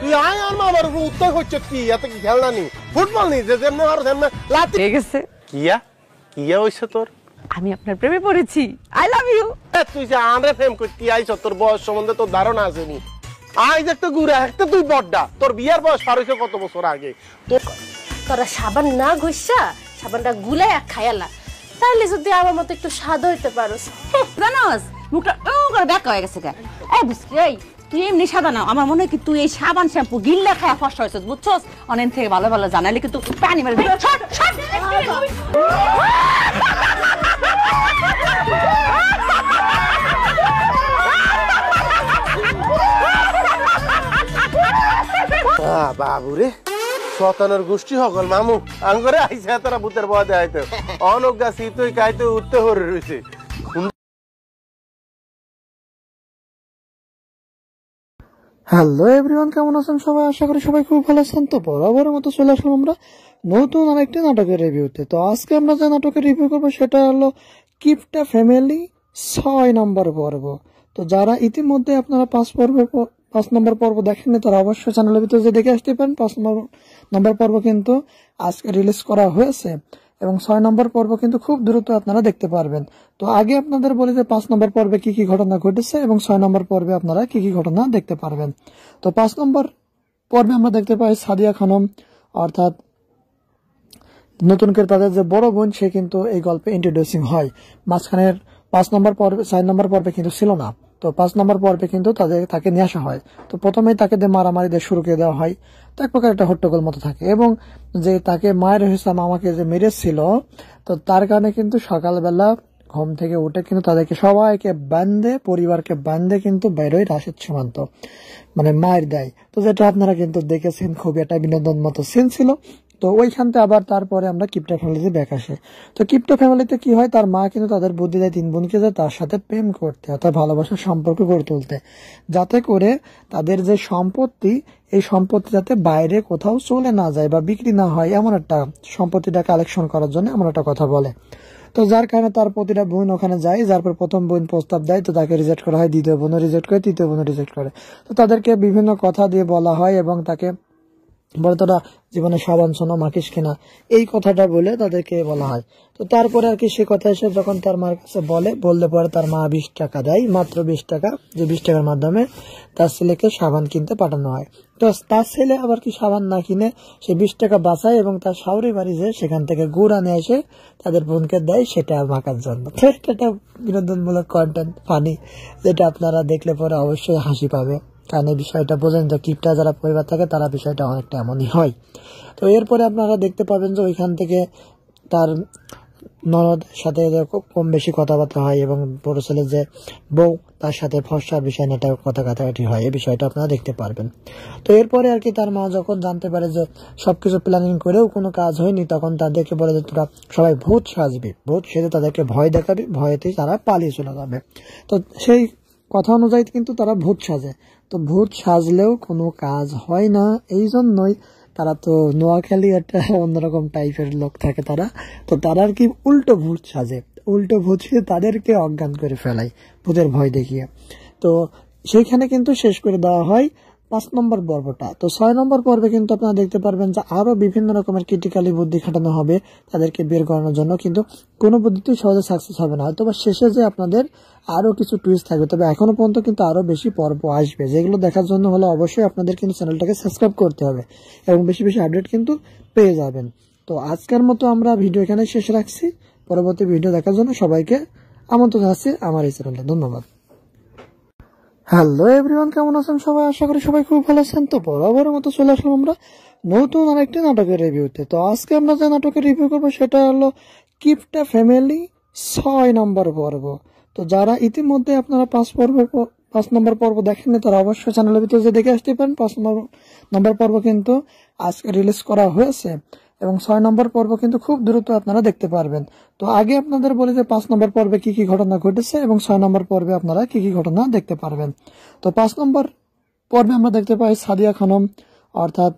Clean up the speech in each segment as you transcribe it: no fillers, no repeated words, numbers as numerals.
তুই আয় আর মামার উপর উত্তর হচ্ছে কি এত কি খেলনা নি ফুটবল নি যে যেমন আর যেমন লাতি ঠিক আছে কিয়া কিয়া হইছে তোর আমি আপনার প্রেমে পড়েছি আই লাভ ইউ তুই যে আমরা প্রেম করতে আইছ তোর বয়স সম্বন্ধে তোর ধারণা আছে নি আজ একটা গুড়া একটা তুই বড়ডা তোর বিয়ার বয়স পার হইছে কত বছর আগে তোরা সাবান না ঘষা সাবানটা গুলাই খায়ালা তাহলে যদি আমার মতো একটু স্বাদ হইতে পারোস জানোস মুখটা করে ব্যাক হয়ে গেছে কে এই বুঝলি এই তুই এমনি সাদা না আমার মনে হয় কি তুই এই সাবান শ্যাম্পু গিল্লা খায়া ফসা হয়েছিস বুঝছস অনেক থেকে ভালো ভালো জানাইলে কিন্তু পানি মারে ছট ছট বাবুরে শতানের গোষ্ঠী সকল মামু আঙ্গরে আইসা তারা ভূতের বয়া দেখাইতে অনজ্ঞা শীতই খাইতে উঠতে হরে রয়েছে হ্যালো এভরিওয়ান, কেমন আছেন সবাই? আশা করি সবাই খুব ভালো আছেন। তো বরাবরের মতো চলে আসলাম আমরা নতুন আরেকটি নাটকের রিভিউতে। তো আজকে আমরা যে নাটকের রিভিউ করবো সেটা হলো কিপটা ফ্যামিলি 6 নম্বর পর্ব। তো যারা ইতিমধ্যে আপনারা 5 নম্বর পর্ব দেখেননি তারা অবশ্যই চ্যানেলের ভিতরে যে দেখে আসতে পারেন। 5 নম্বর পর্ব কিন্তু আজকে রিলিজ করা হয়েছে এবং 6 নম্বর পর্ব কিন্তু খুব দ্রুত আপনারা দেখতে পারবেন। তো আগে আপনাদের বলি যে 5 নম্বর পর্বে কি কি ঘটনা ঘটেছে এবং 6 নম্বর পর্বে আপনারা কি কি ঘটনা দেখতে পারবেন। তো 5 নম্বর পর্বে আমরা দেখতে পাই সাদিয়া খানম অর্থাৎ নতুন করে তাদের যে বড় বোন সে কিন্তু এই গল্পে ইন্ট্রোডিউসিং হয়। মাঝখানের 5 নম্বর পর্বে 6 নম্বর পর্বে কিন্তু ছিল না। তো 5 নম্বর পর্বে কিন্তু তাকে নিয়ে আসা হয়। তো প্রথমেই তাকে দিয়ে মারামারি দিয়ে শুরু করে দেওয়া হয়। তো এক প্রকার একটা হট্টগোল মতো থাকে এবং যে তাকে মায়ের হিসাব আমাকে যে মেরেছিল তো তার কারণে কিন্তু সকালবেলা ঘুম থেকে উঠে কিন্তু তাদেরকে সবাইকে বান্ধে পরিবারকে বান্ধে কিন্তু বেরোয় রাশেদ সুমন্ত মানে মায়ের দেয়। তো যেটা আপনারা কিন্তু দেখেছেন খুবই একটা বিনোদন মতো সিন ছিল। তো ওইখানতে আবার তারপরে আমরা কিপটা ফ্যামিলিতে ব্যাক আসে। তো কিপটা ফ্যামিলিতে কি হয়, তার মা কিন্তু তাদের বুদ্ধি দেয় 3 বোনকে যে তার সাথে প্রেম করতে অর্থাৎ ভালোবাসার সম্পর্ক গড়ে তুলতে, যাতে করে তাদের যে সম্পত্তি এই সম্পত্তি যাতে বাইরে কোথাও চলে না যায় বা বিক্রি না হয় এমন একটা সম্পত্তিটা কালেকশন করার জন্য এমন একটা কথা বলে। তো যার কারণে তার প্রতিটা বোন ওখানে যায়। যার পর প্রথম বোন প্রস্তাব দেয় তো তাকে রিজেক্ট করা হয়, দ্বিতীয় বোনও রিজেক্ট করে, তৃতীয় বোনও রিজেক্ট করে। তো তাদেরকে বিভিন্ন কথা দিয়ে বলা হয় এবং তাকে বলে তোরা জীবনে সাবান শোনো মাখিস কিনা এই কথাটা বলে তাদেরকে বলা হয়। তো তারপরে আর কি সে কথা এসে যখন তার মার কাছে বললে পরে তার মা 20 টাকা দেয়, মাত্র 20 টাকা, যে 20 টাকার মাধ্যমে তার ছেলেকে সাবান কিনতে পাঠানো হয়। তো তার ছেলে আবার কি সাবান না কিনে সে 20 টাকা বাঁচায় এবং তার শাওরি বাড়ি যে সেখান থেকে গুড় আনে এসে তাদের বোনকে দেয় সেটা মাখার জন্য। তো এটা বিনোদনমূলক কন্টেন্ট, ফানি, যেটা আপনারা দেখলে পরে অবশ্যই হাসি পাবে, কারণ এই বিষয়টা বোঝেন যে কিপটা যারা পরিবার থাকে তারা বিষয়টা অনেকটা এমনই হয়। তো এরপরে আপনারা দেখতে পাবেন যে ওইখান থেকে তার ননদ সাথে কম বেশি কথাবার্তা হয় এবং বড় ছেলে যে বউ তার সাথে ফর্সার বিষয় নিয়ে কথা কাটাকাটি হয়, এই বিষয়টা আপনারা দেখতে পারবেন। তো এরপরে আর কি তার মা যখন জানতে পারে যে সবকিছু প্ল্যানিং করেও কোনো কাজ হয়নি তখন তাদেরকে বলে যে তোরা সবাই ভূত সাজবি, ভূত সেজে তাদেরকে ভয় দেখাবি, ভয়েতেই তারা পালিয়ে চলে যাবে। তো সেই কথা অনুযায়ী কিন্তু তারা ভূত সাজে। তো ভূত সাজলেও কোনো কাজ হয় না, এই জন্যই তারা তো নোয়াখালী একটা অন্যরকম টাইপের লোক থাকে তারা। তো তারা আর কি উল্টো ভূত সাজে, উল্টো ভূত সেজে তাদেরকে অজ্ঞান করে ফেলায় ভূতের ভয় দেখিয়ে। তো সেইখানে কিন্তু শেষ করে দেওয়া হয় 5 নম্বর পর্বটা। তো 6 নম্বর পর্বে কিন্তু আপনারা দেখতে পারবেন যে আরো বিভিন্ন রকমের ক্রিটিক্যালি বুদ্ধি খাটানো হবে তাদেরকে বের করানোর জন্য, কিন্তু কোনো বুদ্ধিতেই সহজে সাকসেস হবে না। হয়তো বা শেষে যে আপনাদের আরো কিছু টুইস্ট থাকবে, তবে এখনো পর্যন্ত কিন্তু আরো বেশি পর্ব আসবে, যেগুলো দেখার জন্য হলে অবশ্যই আপনাদের কিন্তু চ্যানেলটাকে সাবস্ক্রাইব করতে হবে এবং বেশি বেশি আপডেট কিন্তু পেয়ে যাবেন। তো আজকের মতো আমরা ভিডিও এখানে শেষ রাখছি। পরবর্তী ভিডিও দেখার জন্য সবাইকে আমন্ত্রণ জানাচ্ছি আমার এই চ্যানেলে। ধন্যবাদ। হ্যালো এভরিওয়ান, কেমন আছেন সবাই? আশা করি সবাই খুব ভালো আছেন। তো বরাবরের মতো চলে আসলাম আমরা নতুন আরেকটি নাটকের রিভিউতে। তো আজকে আমরা যে নাটকের রিভিউ করবো সেটা হলো কিপটা ফ্যামিলি 6 নম্বর পর্ব। তো যারা ইতিমধ্যে আপনারা 5 নম্বর পর্ব দেখেননি তারা অবশ্যই চ্যানেলের ভিতরে যে দেখে আসতে পারেন। 5 নম্বর পর্ব কিন্তু আজকে রিলিজ করা হয়েছে এবং 6 নম্বর পর্ব কিন্তু খুব দ্রুত আপনারা দেখতে পারবেন। তো আগে আপনাদের বলি যে 5 নম্বর পর্বে কি কি ঘটনা ঘটেছে এবং 6 নম্বর পর্বে আপনারা কি কি ঘটনা দেখতে পারবেন। তো 5 নম্বর পর্বে আমরা দেখতে পাই সাদিয়া খানম অর্থাৎ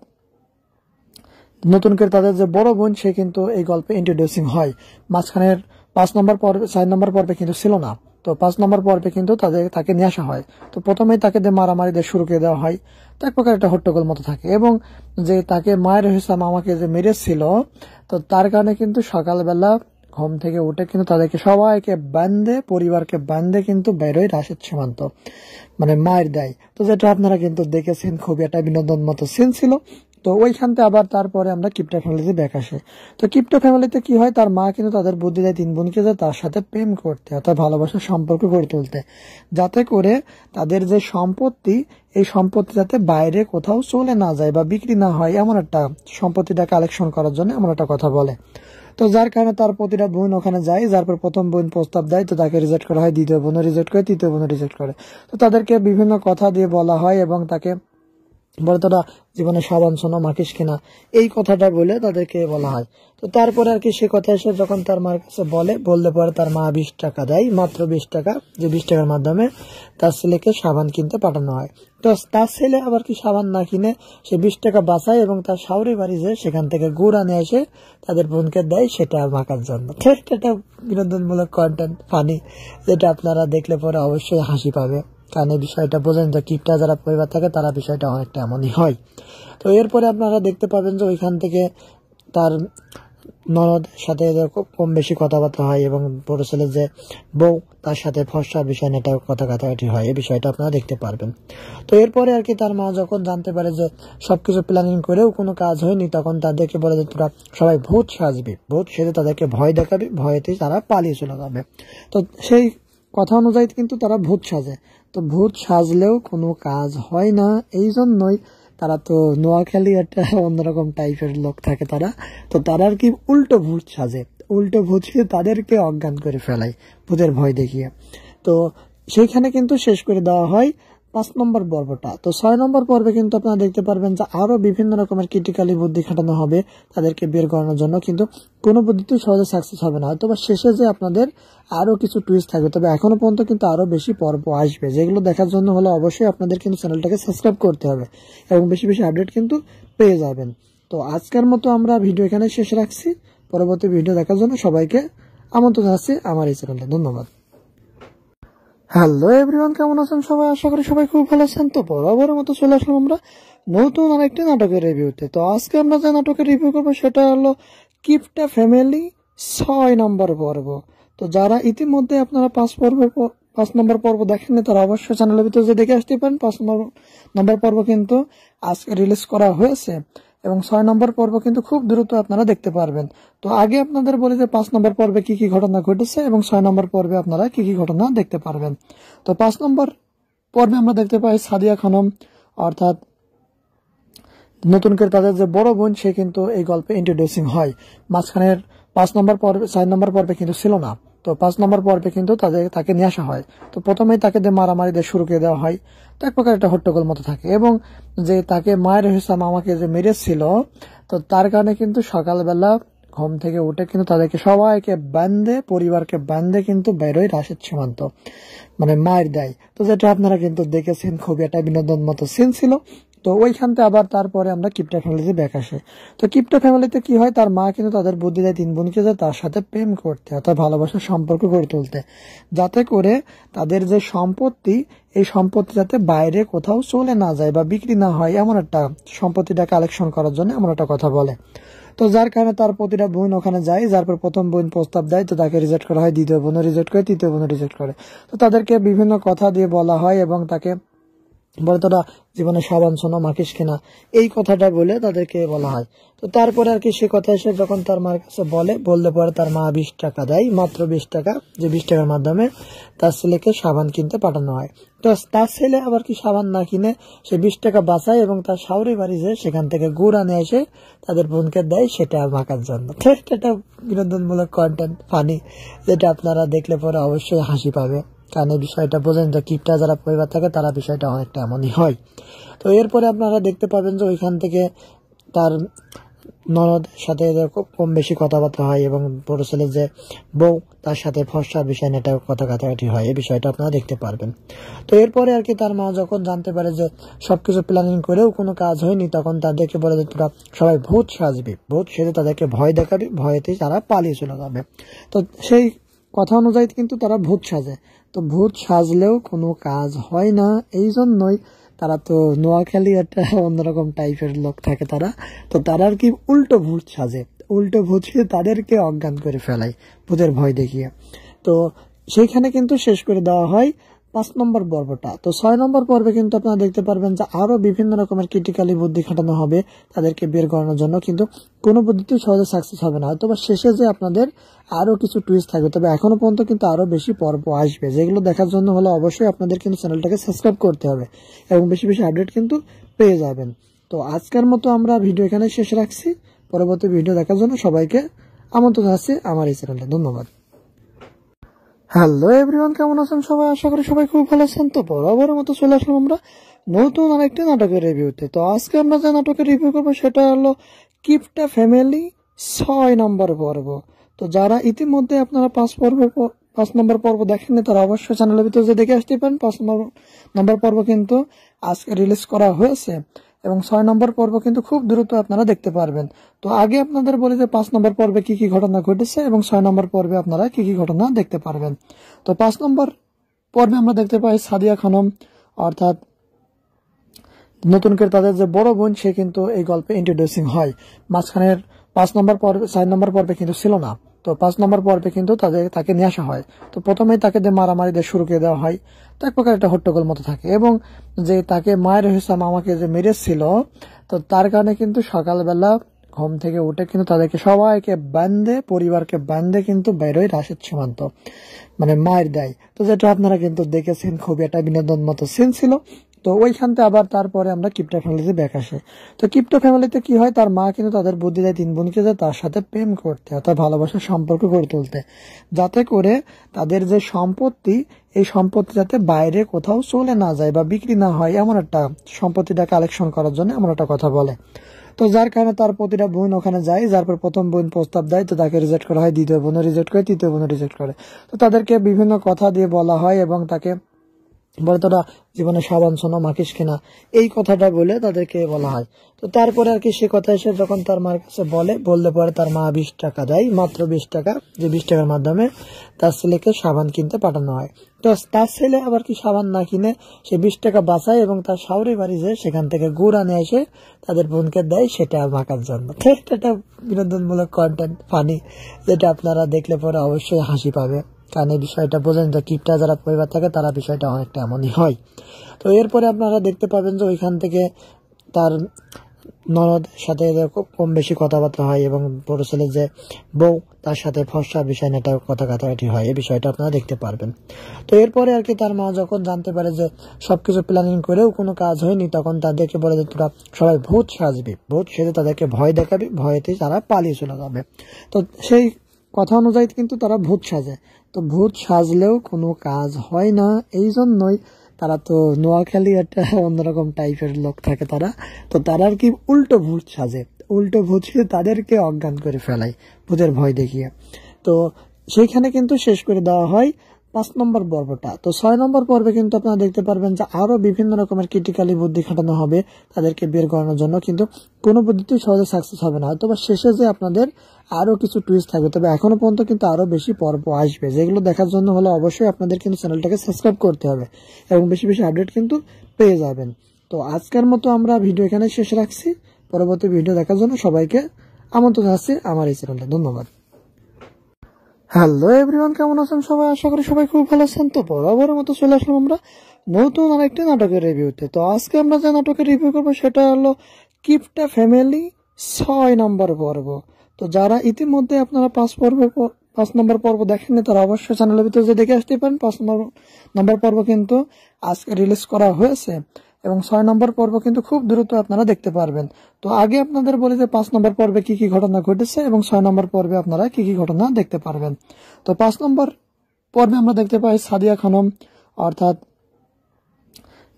নতুন করে তাদের যে বড় বোন সে কিন্তু এই গল্পে ইন্ট্রোডিউসিং হয়। মাঝখানের 5 নম্বর পর্বে 6 নম্বর পর্বে কিন্তু ছিল না। তো 5 নম্বর পর্বে কিন্তু তাকে নিয়ে আসা হয়। তো প্রথমেই তাকে দিয়ে মারামারি দিয়ে শুরু করে দেওয়া হয়। তো এক প্রকার একটা হট্টগোল মতো থাকে এবং যে তাকে মায়ের হিসাব আমাকে যে মেরেছিল, তো তার কারণে কিন্তু সকালবেলা ঘুম থেকে উঠে কিন্তু তাদেরকে সবাইকে বান্ধে, পরিবারকে বান্ধে কিন্তু বেরোয় রাশেদ সীমান্ত, মানে মায়ের দেয়। তো যেটা আপনারা কিন্তু দেখেছেন, খুবই একটা বিনোদন মতো সিন ছিল। তো ওইখানতে আবার তারপরে আমরা কিপটা ফ্যামিলিতে ব্যাক আসে। তো কিপটা ফ্যামিলিতে কি হয়, তার মা কিন্তু তাদের বুদ্ধি দেয় 3 বোনকে যে তার সাথে প্রেম করতে, অর্থাৎ ভালোবাসার সম্পর্ক গড়ে তুলতে, যাতে করে তাদের যে সম্পত্তি, এই সম্পত্তি যাতে বাইরে কোথাও চলে না যায় বা বিক্রি না হয়, এমন একটা সম্পত্তিটা কালেকশন করার জন্য এমন একটা কথা বলে। তো যার কারণে তার প্রতিটা বোন ওখানে যায়। যার পর প্রথম বোন প্রস্তাব দেয়, তো তাকে রিজেক্ট করা হয়, দ্বিতীয় বোনও রিজেক্ট করে, তৃতীয় বোনও রিজেক্ট করে। তো তাদেরকে বিভিন্ন কথা দিয়ে বলা হয় এবং তাকে বলে তোরা জীবনে সাবান শোনো মাখিস কিনা, এই কথাটা বলে তাদেরকে বলা হয়। তো তারপরে আর কি সে কথা এসে যখন তার মার কাছে বললে পরে তার মা 20 টাকা দেয়, মাত্র 20 টাকা, যে 20 টাকার মাধ্যমে তার ছেলেকে সাবান কিনতে পাঠানো হয়। তো তার ছেলে আবার কি সাবান না কিনে সে 20 টাকা বাঁচায় এবং তার শাওরি বাড়ি যে সেখান থেকে গুড় আনে এসে তাদের বোনকে দেয় সেটা মাখার জন্য। তো এটা বিনোদনমূলক কন্টেন্ট, ফানি, যেটা আপনারা দেখলে পরে অবশ্যই হাসি পাবে, কারণ এই বিষয়টা বোঝেন যে কিপটা যারা পরিবার থাকে তারা বিষয়টা অনেকটা এমনই হয়। তো এরপরে আপনারা দেখতে পাবেন যে ওইখান থেকে তার ননদ সাথে কম বেশি কথাবার্তা হয় এবং বড় ছেলে যে বউ তার সাথে ফর্সার বিষয় নিয়ে কথা কাটাকাটি হয়, এই বিষয়টা আপনারা দেখতে পারবেন। তো এরপরে আর কি তার মা যখন জানতে পারে যে সবকিছু প্ল্যানিং করেও কোনো কাজ হয়নি, তখন তাদেরকে বলে যে তোরা সবাই ভূত সাজবি, ভূত সেজে তাদেরকে ভয় দেখাবি, ভয়েতেই তারা পালিয়ে চলে যাবে। তো সেই কথা অনুযায়ী কিন্তু তারা ভূত সাজে। তো ভূত সাজলেও কোনো কাজ হয় না, এই জন্যই তারা তো নোয়াখালী একটা অন্যরকম টাইপের লোক থাকে তারা। তো তারা আর কি উল্টো ভূত সাজে, উল্টো ভূত সেজে তাদেরকে অজ্ঞান করে ফেলায় ভূতের ভয় দেখিয়ে। তো সেইখানে কিন্তু শেষ করে দেওয়া হয় 5 নম্বর পর্বটা। তো 6 নম্বর পর্বে কিন্তু আপনারা দেখতে পারবেন যে আরো বিভিন্ন রকমের ক্রিটিক্যালি বুদ্ধি খাটানো হবে তাদেরকে বের করানোর জন্য, কিন্তু কোনো বুদ্ধিতে সহজে সাকসেস হবে না। হয়তো বা শেষে যে আপনাদের আরো কিছু টুইস্ট থাকবে, তবে এখনো পর্যন্ত কিন্তু আরো বেশি পর্ব আসবে, যেগুলো দেখার জন্য হলে অবশ্যই আপনাদের কিন্তু চ্যানেলটাকে সাবস্ক্রাইব করতে হবে এবং বেশি বেশি আপডেট কিন্তু পেয়ে যাবেন। তো আজকের মতো আমরা ভিডিও এখানে শেষ রাখছি। পরবর্তী ভিডিও দেখার জন্য সবাইকে আমন্ত্রণ জানাচ্ছি আমার এই চ্যানেলে। ধন্যবাদ। হ্যালো এভরিওয়ান, কেমন আছেন সবাই? আশা করি সবাই খুব ভালো আছেন। তো বরাবরের মতো চলে আসলাম আমরা নতুন আরেকটি নাটকের রিভিউতে। তো আজকে আমরা যে নাটকের রিভিউ করবো সেটা হলো কিপটা ফ্যামিলি 6 নম্বর পর্ব। তো যারা ইতিমধ্যে আপনারা 5 নম্বর পর্ব দেখেননি তারা অবশ্যই চ্যানেলের ভিতরে যে দেখে আসতে পারেন। 5 নম্বর পর্ব কিন্তু আজকে রিলিজ করা হয়েছে এবং 6 নম্বর পর্ব কিন্তু খুব দ্রুত আপনারা দেখতে পারবেন। তো আগে আপনাদের বলি যে 5 নম্বর পর্বে কি কি ঘটনা ঘটেছে এবং 6 নম্বর পর্বে আপনারা কি কি ঘটনা দেখতে পারবেন। তো 5 নম্বর পর্বে আমরা দেখতে পাই সাদিয়া খানম, অর্থাৎ নতুন করে তাদের যে বড় বোন, সে কিন্তু এই গল্পে ইন্ট্রোডিউসিং হয়। মাঝখানের 5 নম্বর পর্বে 6 নম্বর পর্বে কিন্তু ছিল না। তো 5 নম্বর পর্বে কিন্তু তাকে নিয়ে আসা হয়। তো প্রথমেই তাকে দিয়ে মারামারি দিয়ে শুরু করে দেওয়া হয়। তো এক প্রকার একটা হট্টগোল মতো থাকে এবং যে তাকে মায়ের হিসাব আমাকে যে মেরেছিল, তো তার কারণে কিন্তু সকালবেলা ঘুম থেকে উঠে কিন্তু তাদেরকে সবাইকে বান্ধে, পরিবারকে বান্ধে কিন্তু বেরোয় রাশেদ সীমান্ত, মানে মায়ের দেয়। তো যেটা আপনারা কিন্তু দেখেছেন, খুবই একটা বিনোদন মতো সিন ছিল। তো ওইখানতে আবার তারপরে আমরা কিপটা ফ্যামিলিতে ব্যাক আসে। তো কিপটা ফ্যামিলিতে কি হয়, তার মা কিন্তু তাদের বুদ্ধি দেয় 3 বোনকে যে তার সাথে প্রেম করতে, অর্থাৎ ভালোবাসার সম্পর্ক গড়ে তুলতে, যাতে করে তাদের যে সম্পত্তি, এই সম্পত্তি যাতে বাইরে কোথাও চলে না যায় বা বিক্রি না হয়, এমন একটা সম্পত্তিটা কালেকশন করার জন্য এমন একটা কথা বলে। তো যার কারণে তার প্রতিটা বোন ওখানে যায়। যার পর প্রথম বোন প্রস্তাব দেয়, তো তাকে রিজেক্ট করা হয়, দ্বিতীয় বোনও রিজেক্ট করে, তৃতীয় বোনও রিজেক্ট করে। তো তাদেরকে বিভিন্ন কথা দিয়ে বলা হয় এবং তাকে বলে তোরা জীবনে সাবান শোনো মাখিস কিনা, এই কথাটা বলে তাদেরকে বলা হয়। তো তারপরে আর কি সে কথা এসে যখন তার মার কাছে বললে পরে তার মা 20 টাকা দেয়, মাত্র 20 টাকা, যে 20 টাকার মাধ্যমে তার ছেলেকে সাবান কিনতে পাঠানো হয়। তো তার ছেলে আবার কি সাবান না কিনে সে 20 টাকা বাঁচায় এবং তার শাওরি বাড়ি যে সেখান থেকে গুড় আনে এসে তাদের বোনকে দেয় সেটা মাখার জন্য। তো এটা বিনোদনমূলক কন্টেন্ট, ফানি, যেটা আপনারা দেখলে পরে অবশ্যই হাসি পাবে, কারণ এই বিষয়টা বোঝেন যে কিপটা যারা পরিবার থাকে তারা বিষয়টা অনেকটা এমনই হয়। তো এরপরে আপনারা দেখতে পাবেন যে ওইখান থেকে তার ননদ সাথে কম বেশি কথাবার্তা হয় এবং বড় ছেলে যে বউ তার সাথে ফর্সার বিষয় নিয়ে কথা কাটাকাটি হয়, এই বিষয়টা আপনারা দেখতে পারবেন। তো এরপরে আর কি তার মা যখন জানতে পারে যে সবকিছু প্ল্যানিং করেও কোনো কাজ হয়নি, তখন তাদেরকে বলে যে তোরা সবাই ভূত সাজবি, ভূত সেজে তাদেরকে ভয় দেখাবি, ভয়েতেই তারা পালিয়ে চলে যাবে। তো সেই কথা অনুযায়ী কিন্তু তারা ভূত সাজে। তো ভূত সাজলেও কোনো কাজ হয় না, এই জন্যই তারা তো নোয়াখালী একটা অন্যরকম টাইপের লোক থাকে তারা। তো তারা আর কি উল্টো ভূত সাজে, উল্টো ভূত সেজে তাদেরকে অজ্ঞান করে ফেলায় ভূতের ভয় দেখিয়ে। তো সেইখানে কিন্তু শেষ করে দেওয়া হয় 5 নম্বর পর্বটা। তো 6 নম্বর পর্বে কিন্তু আপনারা দেখতে পারবেন যে আরো বিভিন্ন রকমের ক্রিটিক্যালি বুদ্ধি খাটানো হবে তাদেরকে বের করানোর জন্য, কিন্তু কোনো বুদ্ধিতেই সহজে সাকসেস হবে না। হয়তো বা শেষে যে আপনাদের আরো কিছু টুইস্ট থাকবে, তবে এখনো পর্যন্ত কিন্তু আরো বেশি পর্ব আসবে, যেগুলো দেখার জন্য হলে অবশ্যই আপনাদের কিন্তু চ্যানেলটাকে সাবস্ক্রাইব করতে হবে এবং বেশি বেশি আপডেট কিন্তু পেয়ে যাবেন। তো আজকের মতো আমরা ভিডিও এখানে শেষ রাখছি। পরবর্তী ভিডিও দেখার জন্য সবাইকে আমন্ত্রণ জানাচ্ছি আমার এই চ্যানেলে। ধন্যবাদ। হ্যালো এভরিওয়ান, কেমন আছেন সবাই? আশা করি সবাই খুব ভালো আছেন। তো বরাবরের মতো চলে আসলাম আমরা নতুন আরেকটি নাটকের রিভিউতে। তো আজকে আমরা যে নাটকের রিভিউ করবো সেটা হলো কিপটা ফ্যামিলি 6 নম্বর পর্ব। তো যারা ইতিমধ্যে আপনারা 5 নম্বর পর্ব দেখেননি তারা অবশ্যই চ্যানেলের ভিতরে যে দেখে আসতে পারেন। 5 নম্বর পর্ব কিন্তু আজকে রিলিজ করা হয়েছে এবং 6 নম্বর পর্ব কিন্তু খুব দ্রুত আপনারা দেখতে পারবেন। তো আগে আপনাদের বলি যে 5 নম্বর পর্বে কি কি ঘটনা ঘটেছে এবং 6 নম্বর পর্বে আপনারা কি কি ঘটনা দেখতে পারবেন। তো 5 নম্বর পর্বে আমরা দেখতে পাই সাদিয়া খানম, অর্থাৎ নতুন করে তাদের যে বড় বোন, সে কিন্তু এই গল্পে ইন্ট্রোডিউসিং হয়। মাঝখানের 5 নম্বর পর্বে 6 নম্বর পর্বে কিন্তু ছিল না। তো 5 নম্বর পর্বে কিন্তু তাকে নিয়ে আসা হয়। তো প্রথমেই তাকে দিয়ে মারামারি দিয়ে শুরু করে দেওয়া হয়। তো এক প্রকার একটা হট্টগোল মতো থাকে এবং যে তাকে মায়ের হিসাব আমাকে যে মেরেছিল, তো তার কারণে কিন্তু সকালবেলা ঘুম থেকে উঠে কিন্তু তাদেরকে সবাইকে বান্ধে, পরিবারকে বান্ধে কিন্তু বেরোয় রাশেদ সীমান্ত, মানে মায়ের দেয়। তো যেটা আপনারা কিন্তু দেখেছেন, খুবই একটা বিনোদন মতো সিন ছিল। তো ওইখানতে আবার তারপরে আমরা কিপটা ফ্যামিলিতে ব্যাক আসে। তো কিপটা ফ্যামিলিতে কি হয়, তার মা কিন্তু তাদের বুদ্ধি দেয় 3 বোনকে যে তার সাথে প্রেম করতে, অর্থাৎ ভালোবাসার সম্পর্ক গড়ে তুলতে, যাতে করে তাদের যে সম্পত্তি, এই সম্পত্তি যাতে বাইরে কোথাও চলে না যায় বা বিক্রি না হয়, এমন একটা সম্পত্তিটা কালেকশন করার জন্য এমন একটা কথা বলে। তো যার কারণে তার প্রতিটা বোন ওখানে যায়। যার পর প্রথম বোন প্রস্তাব দেয়, তো তাকে রিজেক্ট করা হয়, দ্বিতীয় বোনও রিজেক্ট করে, তৃতীয় বোনও রিজেক্ট করে। তো তাদেরকে বিভিন্ন কথা দিয়ে বলা হয় এবং তাকে বলে তোরা জীবনে সাবান শোনো মাখিস কিনা, এই কথাটা বলে তাদেরকে বলা হয়। তো তারপরে আর কি সে কথা এসে যখন তার মার কাছে বললে পরে তার মা 20 টাকা দেয়, মাত্র 20 টাকা, যে 20 টাকার মাধ্যমে তার ছেলেকে সাবান কিনতে পাঠানো হয়। তো তার ছেলে আবার কি সাবান না কিনে সে 20 টাকা বাঁচায় এবং তার শাওরি বাড়ি যে সেখান থেকে গুড় আনে এসে তাদের বোনকে দেয় সেটা মাখার জন্য। তো এটা একটা বিনোদনমূলক কন্টেন্ট, ফানি, যেটা আপনারা দেখলে পরে অবশ্যই হাসি পাবে, কারণ এই বিষয়টা বোঝেন তো কিপটা যারা পরিবার থাকে তারা বিষয়টা অনেকটা এমনই হয়। তো এরপরে আপনারা দেখতে পাবেন যে ওইখান থেকে তার ননদ সাথে কম বেশি কথাবার্তা হয় এবং বড় ছেলে যে বউ তার সাথে ফর্সা বিষয় নিয়ে কথা কাটাকাটি হয়, এই বিষয়টা আপনারা দেখতে পারবেন। তো এরপরে আর কি তার মা যখন জানতে পারে যে সবকিছু প্ল্যানিং করেও কোনো কাজ হয়নি, তখন তাদেরকে বলে যে তোরা সবাই ভূত সাজবি, ভূত সেজে তাদেরকে ভয় দেখাবি, ভয়েতেই তারা পালিয়ে চলে যাবে। তো সেই কথা অনুযায়ী কিন্তু তারা ভূত সাজে। তো ভূত সাজলেও কোনো কাজ হয় না, এই জন্যই তারা তো নোয়াখালী একটা অন্যরকম টাইপের লোক থাকে তারা। তো তারা আর কি উল্টো ভূত সাজে, উল্টো ভূত সেজে তাদেরকে অজ্ঞান করে ফেলায় ভূতের ভয় দেখিয়ে। তো সেইখানে কিন্তু শেষ করে দেওয়া হয় 5 নম্বর পর্বটা। তো 6 নম্বর পর্বে কিন্তু আপনারা দেখতে পারবেন যে আরো বিভিন্ন রকমের ক্রিটিক্যালি বুদ্ধি খাটানো হবে তাদেরকে বের করানোর জন্য, কিন্তু কোনো বুদ্ধিতেই সহজে সাকসেস হবে না। হয়তো বা শেষে যে আপনাদের আরো কিছু টুইস্ট থাকবে, তবে এখনো পর্যন্ত কিন্তু আরো বেশি পর্ব আসবে, যেগুলো দেখার জন্য হলে অবশ্যই আপনাদের কিন্তু চ্যানেলটাকে সাবস্ক্রাইব করতে হবে এবং বেশি বেশি আপডেট কিন্তু পেয়ে যাবেন। তো আজকের মতো আমরা ভিডিও এখানে শেষ রাখছি। পরবর্তী ভিডিও দেখার জন্য সবাইকে আমন্ত্রণ জানাচ্ছি আমার এই চ্যানেলে। ধন্যবাদ। হ্যালো এভরিওয়ান, কেমন আছেন সবাই? আশা করি সবাই খুব ভালো আছেন। তো বরাবরের মতো চলে আসলাম আমরা নতুন আরেকটি নাটকের রিভিউতে। তো আজকে আমরা যে নাটকের রিভিউ করবো সেটা হলো কিপটা ফ্যামিলি 6 নম্বর পর্ব। তো যারা ইতিমধ্যে আপনারা 5 নম্বর পর্ব দেখেননি তারা অবশ্যই চ্যানেলের ভিতরে যে দেখে আসতে পারেন। 5 নম্বর পর্ব কিন্তু আজকে রিলিজ করা হয়েছে এবং 6 নম্বর পর্ব কিন্তু খুব দ্রুত আপনারা দেখতে পারবেন। তো আগে আপনাদের বলি যে 5 নম্বর পর্বে কি কি ঘটনা ঘটেছে এবং 6 নম্বর পর্বে আপনারা কি কি ঘটনা দেখতে পারবেন। তো 5 নম্বর পর্বে আমরা দেখতে পাই সাদিয়া খানম, অর্থাৎ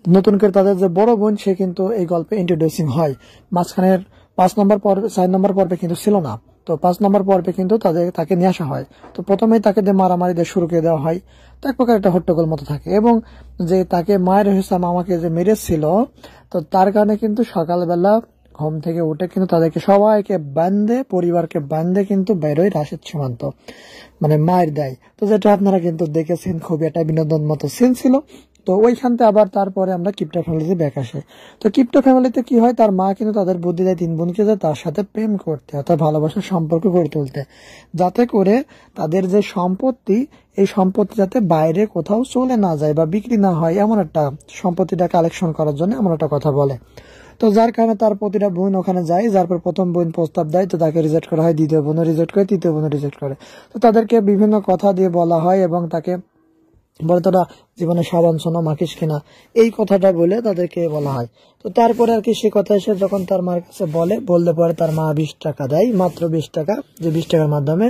নতুন করে তাদের যে বড় বোন, সে কিন্তু এই গল্পে ইন্ট্রোডিউসিং হয়। মাঝখানের 5 নম্বর পর্বে 6 নম্বর পর্বে কিন্তু ছিল না। তো 5 নম্বর পর্বে কিন্তু তাকে নিয়ে আসা হয়। তো প্রথমেই তাকে দিয়ে মারামারি দিয়ে শুরু করে দেওয়া হয়। তো এক প্রকার একটা হট্টগোল মতো থাকে এবং যে তাকে মায়ের হিসাব আমাকে যে মেরেছিল, তো তার কারণে কিন্তু সকালবেলা ঘুম থেকে উঠে কিন্তু তাদেরকে সবাইকে বান্ধে, পরিবারকে বান্ধে কিন্তু বেরোয় রাশেদ সুমন্ত, মানে মায়ের দেয়। তো যেটা আপনারা কিন্তু দেখেছেন, খুবই একটা বিনোদন মতো সিন ছিল। তো ওইখানতে আবার তারপরে আমরা কিপটা ফ্যামিলিতে ব্যাক আসে। তো কিপটা ফ্যামিলিতে কি হয়, তার মা কিন্তু তাদের বুদ্ধি দেয় 3 বোনকে যে তার সাথে প্রেম করতে, অর্থাৎ ভালোবাসার সম্পর্ক গড়ে তুলতে, যাতে করে তাদের যে সম্পত্তি, এই সম্পত্তি যাতে বাইরে কোথাও চলে না যায় বা বিক্রি না হয়, এমন একটা সম্পত্তিটা কালেকশন করার জন্য এমন একটা কথা বলে। তো যার কারণে তার প্রতিটা বোন ওখানে যায়। যার পর প্রথম বোন প্রস্তাব দেয়, তো তাকে রিজেক্ট করা হয়, দ্বিতীয় বোনও রিজেক্ট করে, তৃতীয় বোনও রিজেক্ট করে। তো তাদেরকে বিভিন্ন কথা দিয়ে বলা হয় এবং তাকে বলে তোরা জীবনে সাবান সোনা মাখিস কিনা, এই কথাটা বলে তাদেরকে বলা হয়। তো তারপরে আর কি সে কথা এসে যখন তার মার কাছে বললে পরে তার মা 20 টাকা দেয়, মাত্র 20 টাকা, যে 20 টাকার মাধ্যমে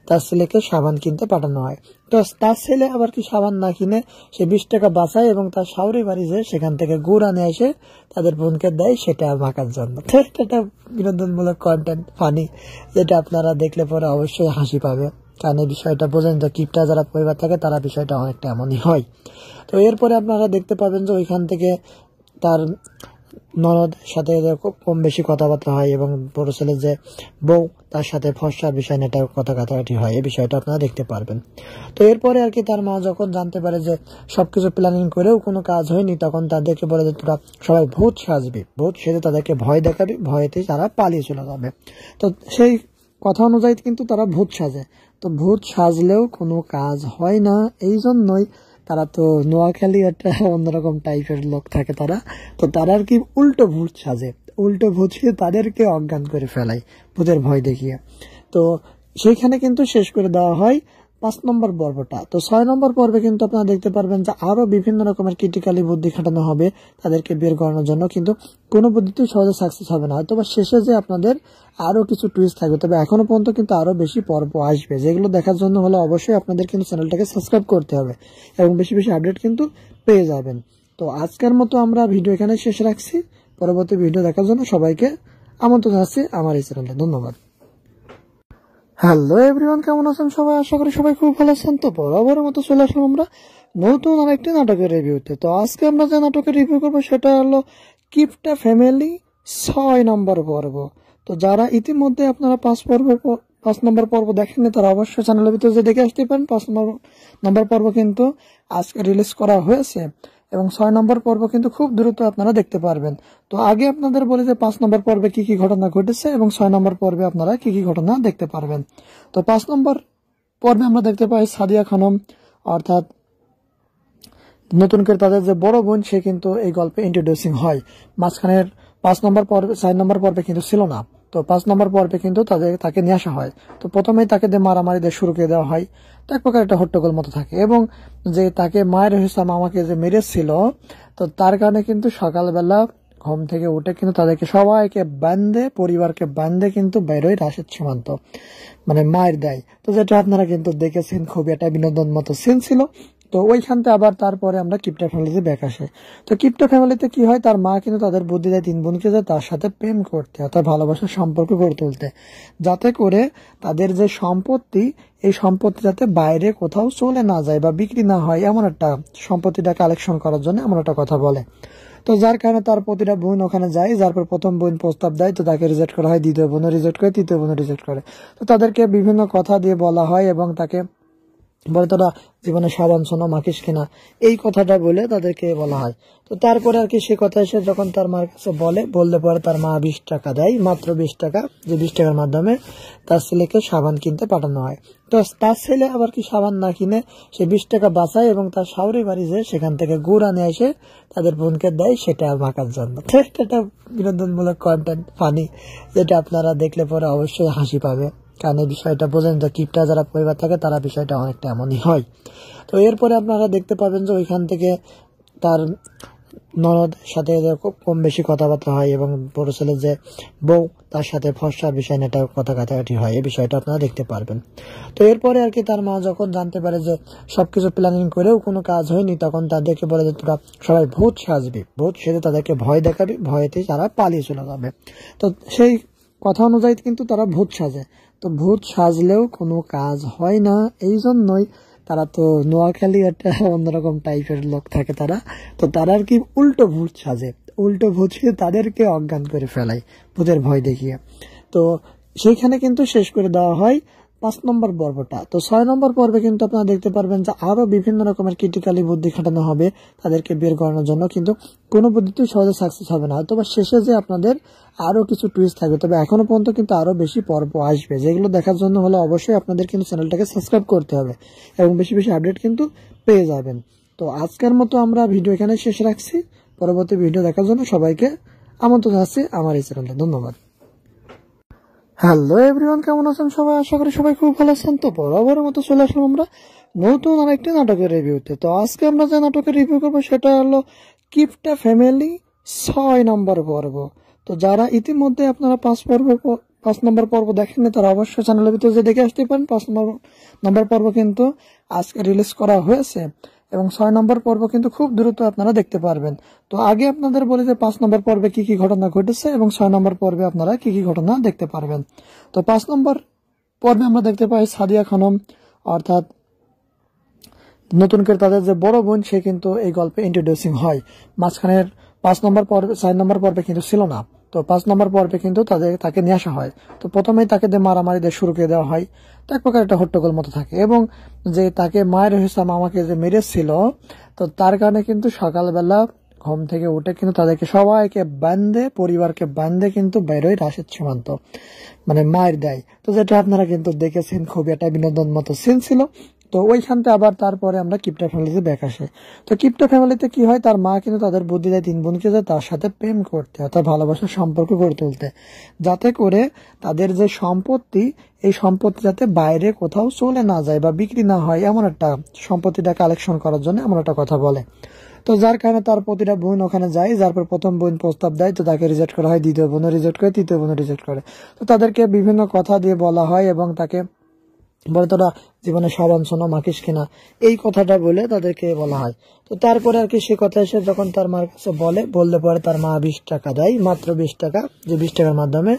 তার ছেলেকে সাবান কিনতে পাঠানো হয়। তো তার ছেলে আবার কি সাবান না কিনে সে 20 টাকা বাঁচায় এবং তার শাওরি বাড়ি যে সেখান থেকে গুড় আনে এসে তাদের বোনকে দেয় সেটা মাখার জন্য। তো এটা একটা বিনোদনমূলক কন্টেন্ট, ফানি, যেটা আপনারা দেখলে পরে অবশ্যই হাসি পাবে, কারণ এই বিষয়টা বোঝেন তো, কিপটা যারা পরিবার থাকে তারা বিষয়টা অনেকটা এমনই হয়। তো এরপরে আপনারা দেখতে পাবেন যে ওইখান থেকে তার ননদ সাথে কম বেশি কথাবার্তা হয় এবং বড় ছেলে যে বউ তার সাথে ফর্সার বিষয় নিয়ে কথা কাটাকাটি হয়, এই বিষয়টা আপনারা দেখতে পারবেন। তো এরপরে আর কি তার মা যখন জানতে পারে যে সবকিছু প্ল্যানিং করেও কোনো কাজ হয়নি, তখন তাদেরকে বলে যে তোরা সবাই ভূত সাজবি, ভূত সেজে তাদেরকে ভয় দেখাবি, ভয়েতে তারা পালিয়ে চলে যাবে। তো সেই কথা অনুযায়ী কিন্তু তারা ভূত সাজে। তো ভূত সাজলেও কোনো কাজ হয় না, এই জন্যই তারা তো নোয়াখালী একটা অন্যরকম টাইপের লোক থাকে তারা। তো তারা আর কি উল্টো ভূত সাজে, উল্টো ভূত সেজে তাদেরকে অজ্ঞান করে ফেলায় ভূতের ভয় দেখিয়ে। তো সেইখানে কিন্তু শেষ করে দেওয়া হয় 5 নম্বর পর্বটা। তো 6 নম্বর পর্বে কিন্তু আপনারা দেখতে পারবেন যে আরো বিভিন্ন রকমের ক্রিটিক্যালি বুদ্ধি খাটানো হবে তাদেরকে বের করানোর জন্য, কিন্তু কোনো বুদ্ধিতেই সহজে সাকসেস হবে না। হয়তো বা শেষে যে আপনাদের আরো কিছু টুইস্ট থাকবে, তবে এখনো পর্যন্ত কিন্তু আরো বেশি পর্ব আসবে, যেগুলো দেখার জন্য হলে অবশ্যই আপনাদের কিন্তু চ্যানেলটাকে সাবস্ক্রাইব করতে হবে এবং বেশি বেশি আপডেট কিন্তু পেয়ে যাবেন। তো আজকের মতো আমরা ভিডিও এখানে শেষ রাখছি। পরবর্তী ভিডিও দেখার জন্য সবাইকে আমন্ত্রণ জানাচ্ছি আমার এই চ্যানেলে। ধন্যবাদ। হ্যালো এভরিওয়ান, কেমন আছেন সবাই? আশা করি সবাই খুব ভালো আছেন। তো বরাবরের মতো চলে আসলাম আমরা নতুন আরেকটি নাটকের রিভিউতে। তো আজকে আমরা যে নাটকের রিভিউ করবো সেটা হলো কিপটা ফ্যামিলি 6 নম্বর পর্ব। তো যারা ইতিমধ্যে আপনারা 5 নম্বর পর্ব দেখেননি তারা অবশ্যই চ্যানেলের ভিতরে যে দেখে আসতে পারেন। 5 নম্বর পর্ব কিন্তু আজকে রিলিজ করা হয়েছে এবং 6 নম্বর পর্ব কিন্তু খুব দ্রুত আপনারা দেখতে পারবেন। তো আগে আপনাদের বলি যে 5 নম্বর পর্বে কি কি ঘটনা ঘটেছে এবং 6 নম্বর পর্বে আপনারা কি কি ঘটনা দেখতে পারবেন। তো 5 নম্বর পর্বে আমরা দেখতে পাই সাদিয়া খানম, অর্থাৎ নতুন করে তাদের যে বড় বোন, সে কিন্তু এই গল্পে ইন্ট্রোডিউসিং হয়। মাঝখানের 5 নম্বর পর্বে 4 নম্বর পর্বে কিন্তু ছিল না। তো 5 নম্বর পর্বে কিন্তু তাকে নিয়ে আসা হয়। তো প্রথমেই তাকে দিয়ে মারামারি দিয়ে শুরু করে দেওয়া হয়। তো এক প্রকার একটা হট্টগোল মতো থাকে এবং যে তাকে মায়ের হিসাব মামাকে যে মেরেছিল, তো তার কারণে কিন্তু সকালবেলা ঘুম থেকে উঠে কিন্তু তাদেরকে সবাইকে বান্ধে, পরিবারকে বান্ধে কিন্তু বেরোয় রাশেদ সুমন্ত, মানে মায়ের দেয়। তো যেটা আপনারা কিন্তু দেখেছেন, খুবই একটা বিনোদন মতো সিন ছিল। তো ওইখানতে আবার তারপরে আমরা কিপটা ফ্যামিলিতে ব্যাক আসে। তো কিপটা ফ্যামিলিতে কি হয়, তার মা কিন্তু তাদের বুদ্ধি দেয় 3 বোনকে যে তার সাথে প্রেম করতে, অর্থাৎ ভালোবাসার সম্পর্ক গড়ে তুলতে, যাতে করে তাদের যে সম্পত্তি, এই সম্পত্তি যাতে বাইরে কোথাও চলে না যায় বা বিক্রি না হয়, এমন একটা সম্পত্তিটা কালেকশন করার জন্য এমন একটা কথা বলে। তো যার কারণে তার প্রতিটা বোন ওখানে যায়। যার পর প্রথম বোন প্রস্তাব দেয়, তো তাকে রিজেক্ট করা হয়, দ্বিতীয় বোনও রিজেক্ট করে, তৃতীয় বোনও রিজেক্ট করে। তো তাদেরকে বিভিন্ন কথা দিয়ে বলা হয় এবং তাকে বলে তোরা জীবনে সাবান সোনা মাখিস কিনা, এই কথাটা বলে তাদেরকে বলা হয়। তো তারপরে আর কি সে কথা এসে যখন তার মার কাছে বললে পরে তার মা 20 টাকা দেয়, মাত্র 20 টাকা, যে 20 টাকার মাধ্যমে তার ছেলেকে সাবান কিনতে পাঠানো হয়। তো তার ছেলে আবার কি সাবান না কিনে সে 20 টাকা বাঁচায় এবং তার শাওরি বাড়ি যে সেখান থেকে গুড় আনে এসে তাদের বোনকে দেয় সেটা মাখার জন্য। তো এটা একটা বিনোদনমূলক কন্টেন্ট, ফানি, যেটা আপনারা দেখলে পরে অবশ্যই হাসি পাবে, কারণ এই বিষয়টা বোঝেন তো, কিপটা যারা পরিবার থাকে তারা বিষয়টা অনেকটা এমনই হয়। তো এরপরে আপনারা দেখতে পাবেন যে ওইখান থেকে তার ননদ সাথে কম বেশি কথাবার্তা হয় এবং বড় ছেলে যে বউ তার সাথে ফর্সার বিষয় নিয়ে কথা কাটাকাটি হয়, এই বিষয়টা আপনারা দেখতে পারবেন। তো এরপরে আর কি তার মা যখন জানতে পারে যে সবকিছু প্ল্যানিং করেও কোনো কাজ হয়নি, তখন তাদেরকে বলে যে তোরা সবাই ভূত সাজবি, ভূত সেজে তাদেরকে ভয় দেখাবি, ভয়েতে তারা পালিয়ে চলে যাবে। তো সেই কথা অনুযায়ী কিন্তু তারা ভূত সাজে। তো ভূত সাজলেও কোনো কাজ হয় না, এই জন্যই তারা তো নোয়াখালী একটা অন্যরকম টাইপের লোক থাকে তারা। তো তারা আর কি উল্টো ভূত সাজে, উল্টো বুঝিয়ে তাদেরকে অজ্ঞান করে ফেলায় ভূতের ভয় দেখিয়ে। তো সেইখানে কিন্তু শেষ করে দেওয়া হয় 5 নম্বর পর্বটা। তো 6 নম্বর পর্বে কিন্তু আপনারা দেখতে পারবেন যে আরো বিভিন্ন রকমের ক্রিটিক্যালি বুদ্ধি খাটানো হবে তাদেরকে বের করানোর জন্য, কিন্তু কোনো বুদ্ধিতেই সহজে সাকসেস হবে না। তবে শেষে যে আপনাদের আরো কিছু টুইস্ট থাকবে, তবে এখনো পর্যন্ত কিন্তু আরো বেশি পর্ব আসবে, যেগুলো দেখার জন্য হলে অবশ্যই আপনাদের কিন্তু চ্যানেলটাকে সাবস্ক্রাইব করতে হবে এবং বেশি বেশি আপডেট কিন্তু পেয়ে যাবেন। তো আজকের মতো আমরা ভিডিও এখানে শেষ রাখছি। পরবর্তী ভিডিও দেখার জন্য সবাইকে আমন্ত্রণ জানাচ্ছি আমার এই চ্যানেলে। ধন্যবাদ। হ্যালো এভরিওয়ান, কেমন আছেন সবাই? আশা করি সবাই খুব ভালো আছেন। তো বরাবরের মতো চলে আসলাম আমরা নতুন আরেকটি নাটকের রিভিউতে। তো আজকে আমরা যে নাটকের রিভিউ করবো সেটা হলো কিপটা ফ্যামিলি 6 নম্বর পর্ব। তো যারা ইতিমধ্যে আপনারা 5 নম্বর পর্ব দেখেননি তারা অবশ্যই চ্যানেলের ভিতরে যে দেখে আসতে পারেন। 5 নম্বর পর্ব কিন্তু আজকে রিলিজ করা হয়েছে এবং 6 নম্বর পর্ব কিন্তু খুব দ্রুত আপনারা দেখতে পারবেন। তো আগে আপনাদের বলি যে 5 নম্বর পর্বে কি কি ঘটনা ঘটেছে এবং 6 নম্বর পর্বে আপনারা কি কি ঘটনা দেখতে পারবেন। তো 5 নম্বর পর্বে আমরা দেখতে পাই সাদিয়া খানম, অর্থাৎ নতুন করে তাদের যে বড় বোন, সে কিন্তু এই গল্পে ইন্ট্রোডিউসিং হয়। মাঝখানের 5 নম্বর পর্বে 4 নম্বর পর্বে কিন্তু ছিল না। তো 5 নম্বর পর্বে কিন্তু তাকে নিয়ে আসা হয়। তো প্রথমেই তাকে দিয়ে মারামারি দিয়ে শুরু করে দেওয়া হয়। তো এক প্রকার একটা হট্টগোল মতো থাকে এবং যে তাকে মায়ের হিসাব মামাকে যে মেরেছিল, তো তার কারণে কিন্তু সকালবেলা ঘুম থেকে উঠে কিন্তু তাদেরকে সবাইকে বান্ধে, পরিবারকে বান্ধে কিন্তু বেরোয় রাশেদ সীমান্ত, মানে মায়ের দেয়। তো যেটা আপনারা কিন্তু দেখেছেন, খুবই একটা বিনোদন মতো সিন ছিল। তো ওইখানতে আবার তারপরে আমরা কিপটা ফ্যামিলিতে ব্যাক আসে। তো কিপটা ফ্যামিলিতে কি হয়, তার মা কিন্তু তাদের বুদ্ধি দেয় 3 বোনকে যে তার সাথে প্রেম করতে, অর্থাৎ ভালোবাসার সম্পর্ক গড়ে তুলতে, যাতে করে তাদের যে সম্পত্তি, এই সম্পত্তি যাতে বাইরে কোথাও চলে না যায় বা বিক্রি না হয়, এমন একটা সম্পত্তিটা কালেকশন করার জন্য এমন একটা কথা বলে। তো যার কারণে তার প্রতিটা বোন ওখানে যায়। যার পর প্রথম বোন প্রস্তাব দেয়, তো তাকে রিজেক্ট করা হয়, দ্বিতীয় বোনও রিজেক্ট করে, তৃতীয় বোনও রিজেক্ট করে। তো তাদেরকে বিভিন্ন কথা দিয়ে বলা হয় এবং তাকে বলে তোরা জীবনে সাবান শোনো মাখিস কিনা, এই কথাটা বলে তাদেরকে বলা হয়। তো তারপরে আর কি সে কথা এসে যখন তার মার কাছে বললে পরে তার মা 20 টাকা দেয়, মাত্র 20 টাকা, যে 20 টাকার মাধ্যমে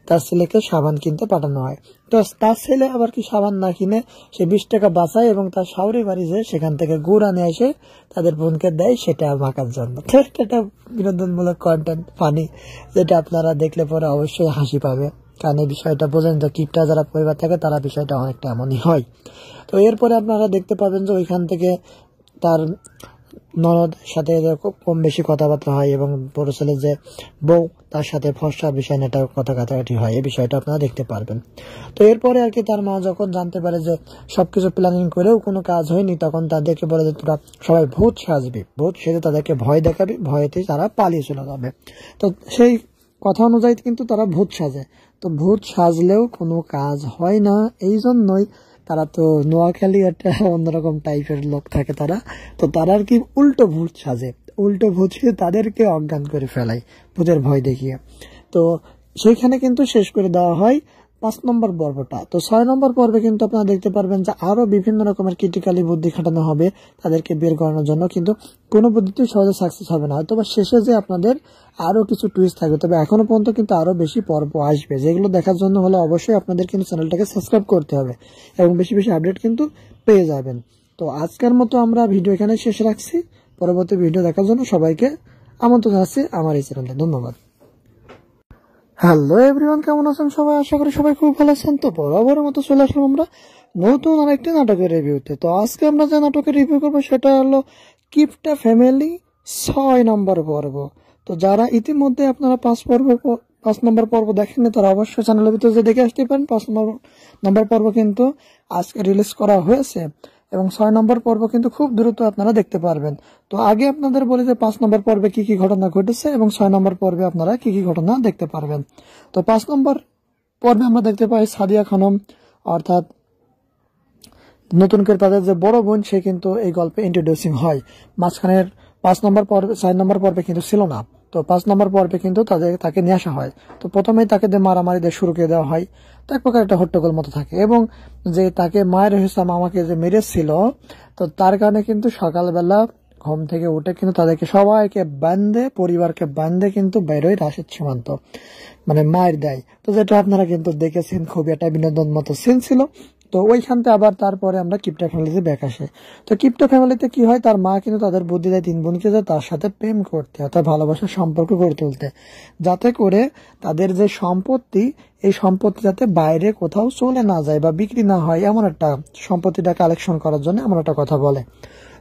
তার ছেলেকে সাবান কিনতে পাঠানো হয়। তো তার ছেলে আবার কি সাবান না কিনে সে 20 টাকা বাঁচায় এবং তার শাওরি বাড়ি যে সেখান থেকে গুড় আনে এসে তাদের বোনকে দেয় সেটা মাখার জন্য। তো এটা বিনোদনমূলক কন্টেন্ট, ফানি, যেটা আপনারা দেখলে পরে অবশ্যই হাসি পাবে, কারণ এই বিষয়টা বোঝেন তো কিপটা যারা পরিবার থাকে তারা বিষয়টা অনেকটা এমনই হয়। তো এরপরে আপনারা দেখতে পাবেন যে ওইখান থেকে তার ননদ সাথে কম বেশি কথাবার্তা হয় এবং বড় ছেলে যে বউ তার সাথে ফর্সা বিষয় নিয়ে কথা কাটাকাটি হয়, এই বিষয়টা আপনারা দেখতে পারবেন। তো এরপরে আর কি তার মা যখন জানতে পারে যে সবকিছু প্ল্যানিং করেও কোনো কাজ হয়নি, তখন তাদেরকে বলে যে তোরা সবাই ভূত সাজবি, ভূত সেজে তাদেরকে ভয় দেখাবি, ভয়েতে তারা পালিয়ে চলে যাবে। তো সেই কথা অনুযায়ী কিন্তু তারা ভূত সাজে। তো ভূত সাজলেও কোনো কাজ হয় না, এই জন্যই তারা তো নোয়াখালী একটা অন্যরকম টাইপের লোক থাকে তারা। তো তারা আর কি উল্টো ভূত সাজে, উল্টো ভূত সেজে তাদেরকে অজ্ঞান করে ফেলায় ভূতের ভয় দেখিয়ে। তো সেইখানে কিন্তু শেষ করে দেওয়া হয় 5 নম্বর পর্বটা। তো 6 নম্বর পর্বে কিন্তু আপনারা দেখতে পারবেন যে আরো বিভিন্ন রকমের ক্রিটিক্যালি বুদ্ধি খাটানো হবে তাদেরকে বের করানোর জন্য, কিন্তু কোনো বুদ্ধিতেই সহজে সাকসেস হবে না। তবে শেষে যে আপনাদের আরো কিছু টুইস্ট থাকবে, তবে এখনো পর্যন্ত কিন্তু আরো বেশি পর্ব আসবে, যেগুলো দেখার জন্য হলে অবশ্যই আপনাদের কিন্তু চ্যানেলটাকে সাবস্ক্রাইব করতে হবে এবং বেশি বেশি আপডেট কিন্তু পেয়ে যাবেন। তো আজকের মতো আমরা ভিডিও এখানে শেষ রাখছি। পরবর্তী ভিডিও দেখার জন্য সবাইকে আমন্ত্রণ জানাচ্ছি আমার এই চ্যানেলে। ধন্যবাদ। হ্যালো এভরিওয়ান, কেমন আছেন সবাই? আশা করি সবাই খুব ভালো আছেন। তো বরাবরের মতো চলে আসলাম আমরা নতুন আরেকটি নাটকের রিভিউতে। তো আজকে আমরা যে নাটকের রিভিউ করবো সেটা হলো কিপটা ফ্যামিলি 6 নম্বর পর্ব। তো যারা ইতিমধ্যে আপনারা 5 নম্বর পর্ব দেখেননি তারা অবশ্যই চ্যানেলের ভিতরে যে দেখে আসতে পারেন। 5 নম্বর পর্ব কিন্তু আজকে রিলিজ করা হয়েছে এবং 6 নম্বর পর্ব কিন্তু খুব দ্রুত আপনারা দেখতে পারবেন। তো আগে আপনাদের বলি যে 5 নম্বর পর্বে কি কি ঘটনা ঘটেছে এবং 6 নম্বর পর্বে আপনারা কি কি ঘটনা দেখতে পারবেন। তো 5 নম্বর পর্বে আমরা দেখতে পাই সাদিয়া খানম, অর্থাৎ নতুন করে তাদের যে বড় বোন, সে কিন্তু এই গল্পে ইন্ট্রোডিউসিং হয়। মাঝখানের 4 নম্বর পর্বে কিন্তু ছিল না। তো 5 নম্বর পর্বে কিন্তু তাকে নিয়ে আসা হয়। তো প্রথমেই তাকে দিয়ে মারামারি দিয়ে শুরু করে দেওয়া হয়। তো এক প্রকার একটা হট্টগোল মতো থাকে এবং যে তাকে মায়ের হিসাব মামাকে যে মেরেছিল, তো তার কারণে কিন্তু সকালবেলা ঘুম থেকে উঠে কিন্তু তাদেরকে সবাইকে বান্ধে, পরিবারকে বান্ধে কিন্তু বেরোয় রাশেদ সীমান্ত, মানে মায়ের দেয়। তো যেটা আপনারা কিন্তু দেখেছেন, খুবই একটা বিনোদন মতো সিন ছিল। তো ওইখানতে আবার তারপরে আমরা কিপটা ফ্যামিলিতে ব্যাক আসে। তো কিপটা ফ্যামিলিতে কি হয়, তার মা কিন্তু তাদের বুদ্ধি দেয় 3 বোনকে যে তার সাথে প্রেম করতে, অর্থাৎ ভালোবাসার সম্পর্ক গড়ে তুলতে, যাতে করে তাদের যে সম্পত্তি, এই সম্পত্তি যাতে বাইরে কোথাও চলে না যায় বা বিক্রি না হয়, এমন একটা সম্পত্তিটা কালেকশন করার জন্য এমন একটা কথা বলে।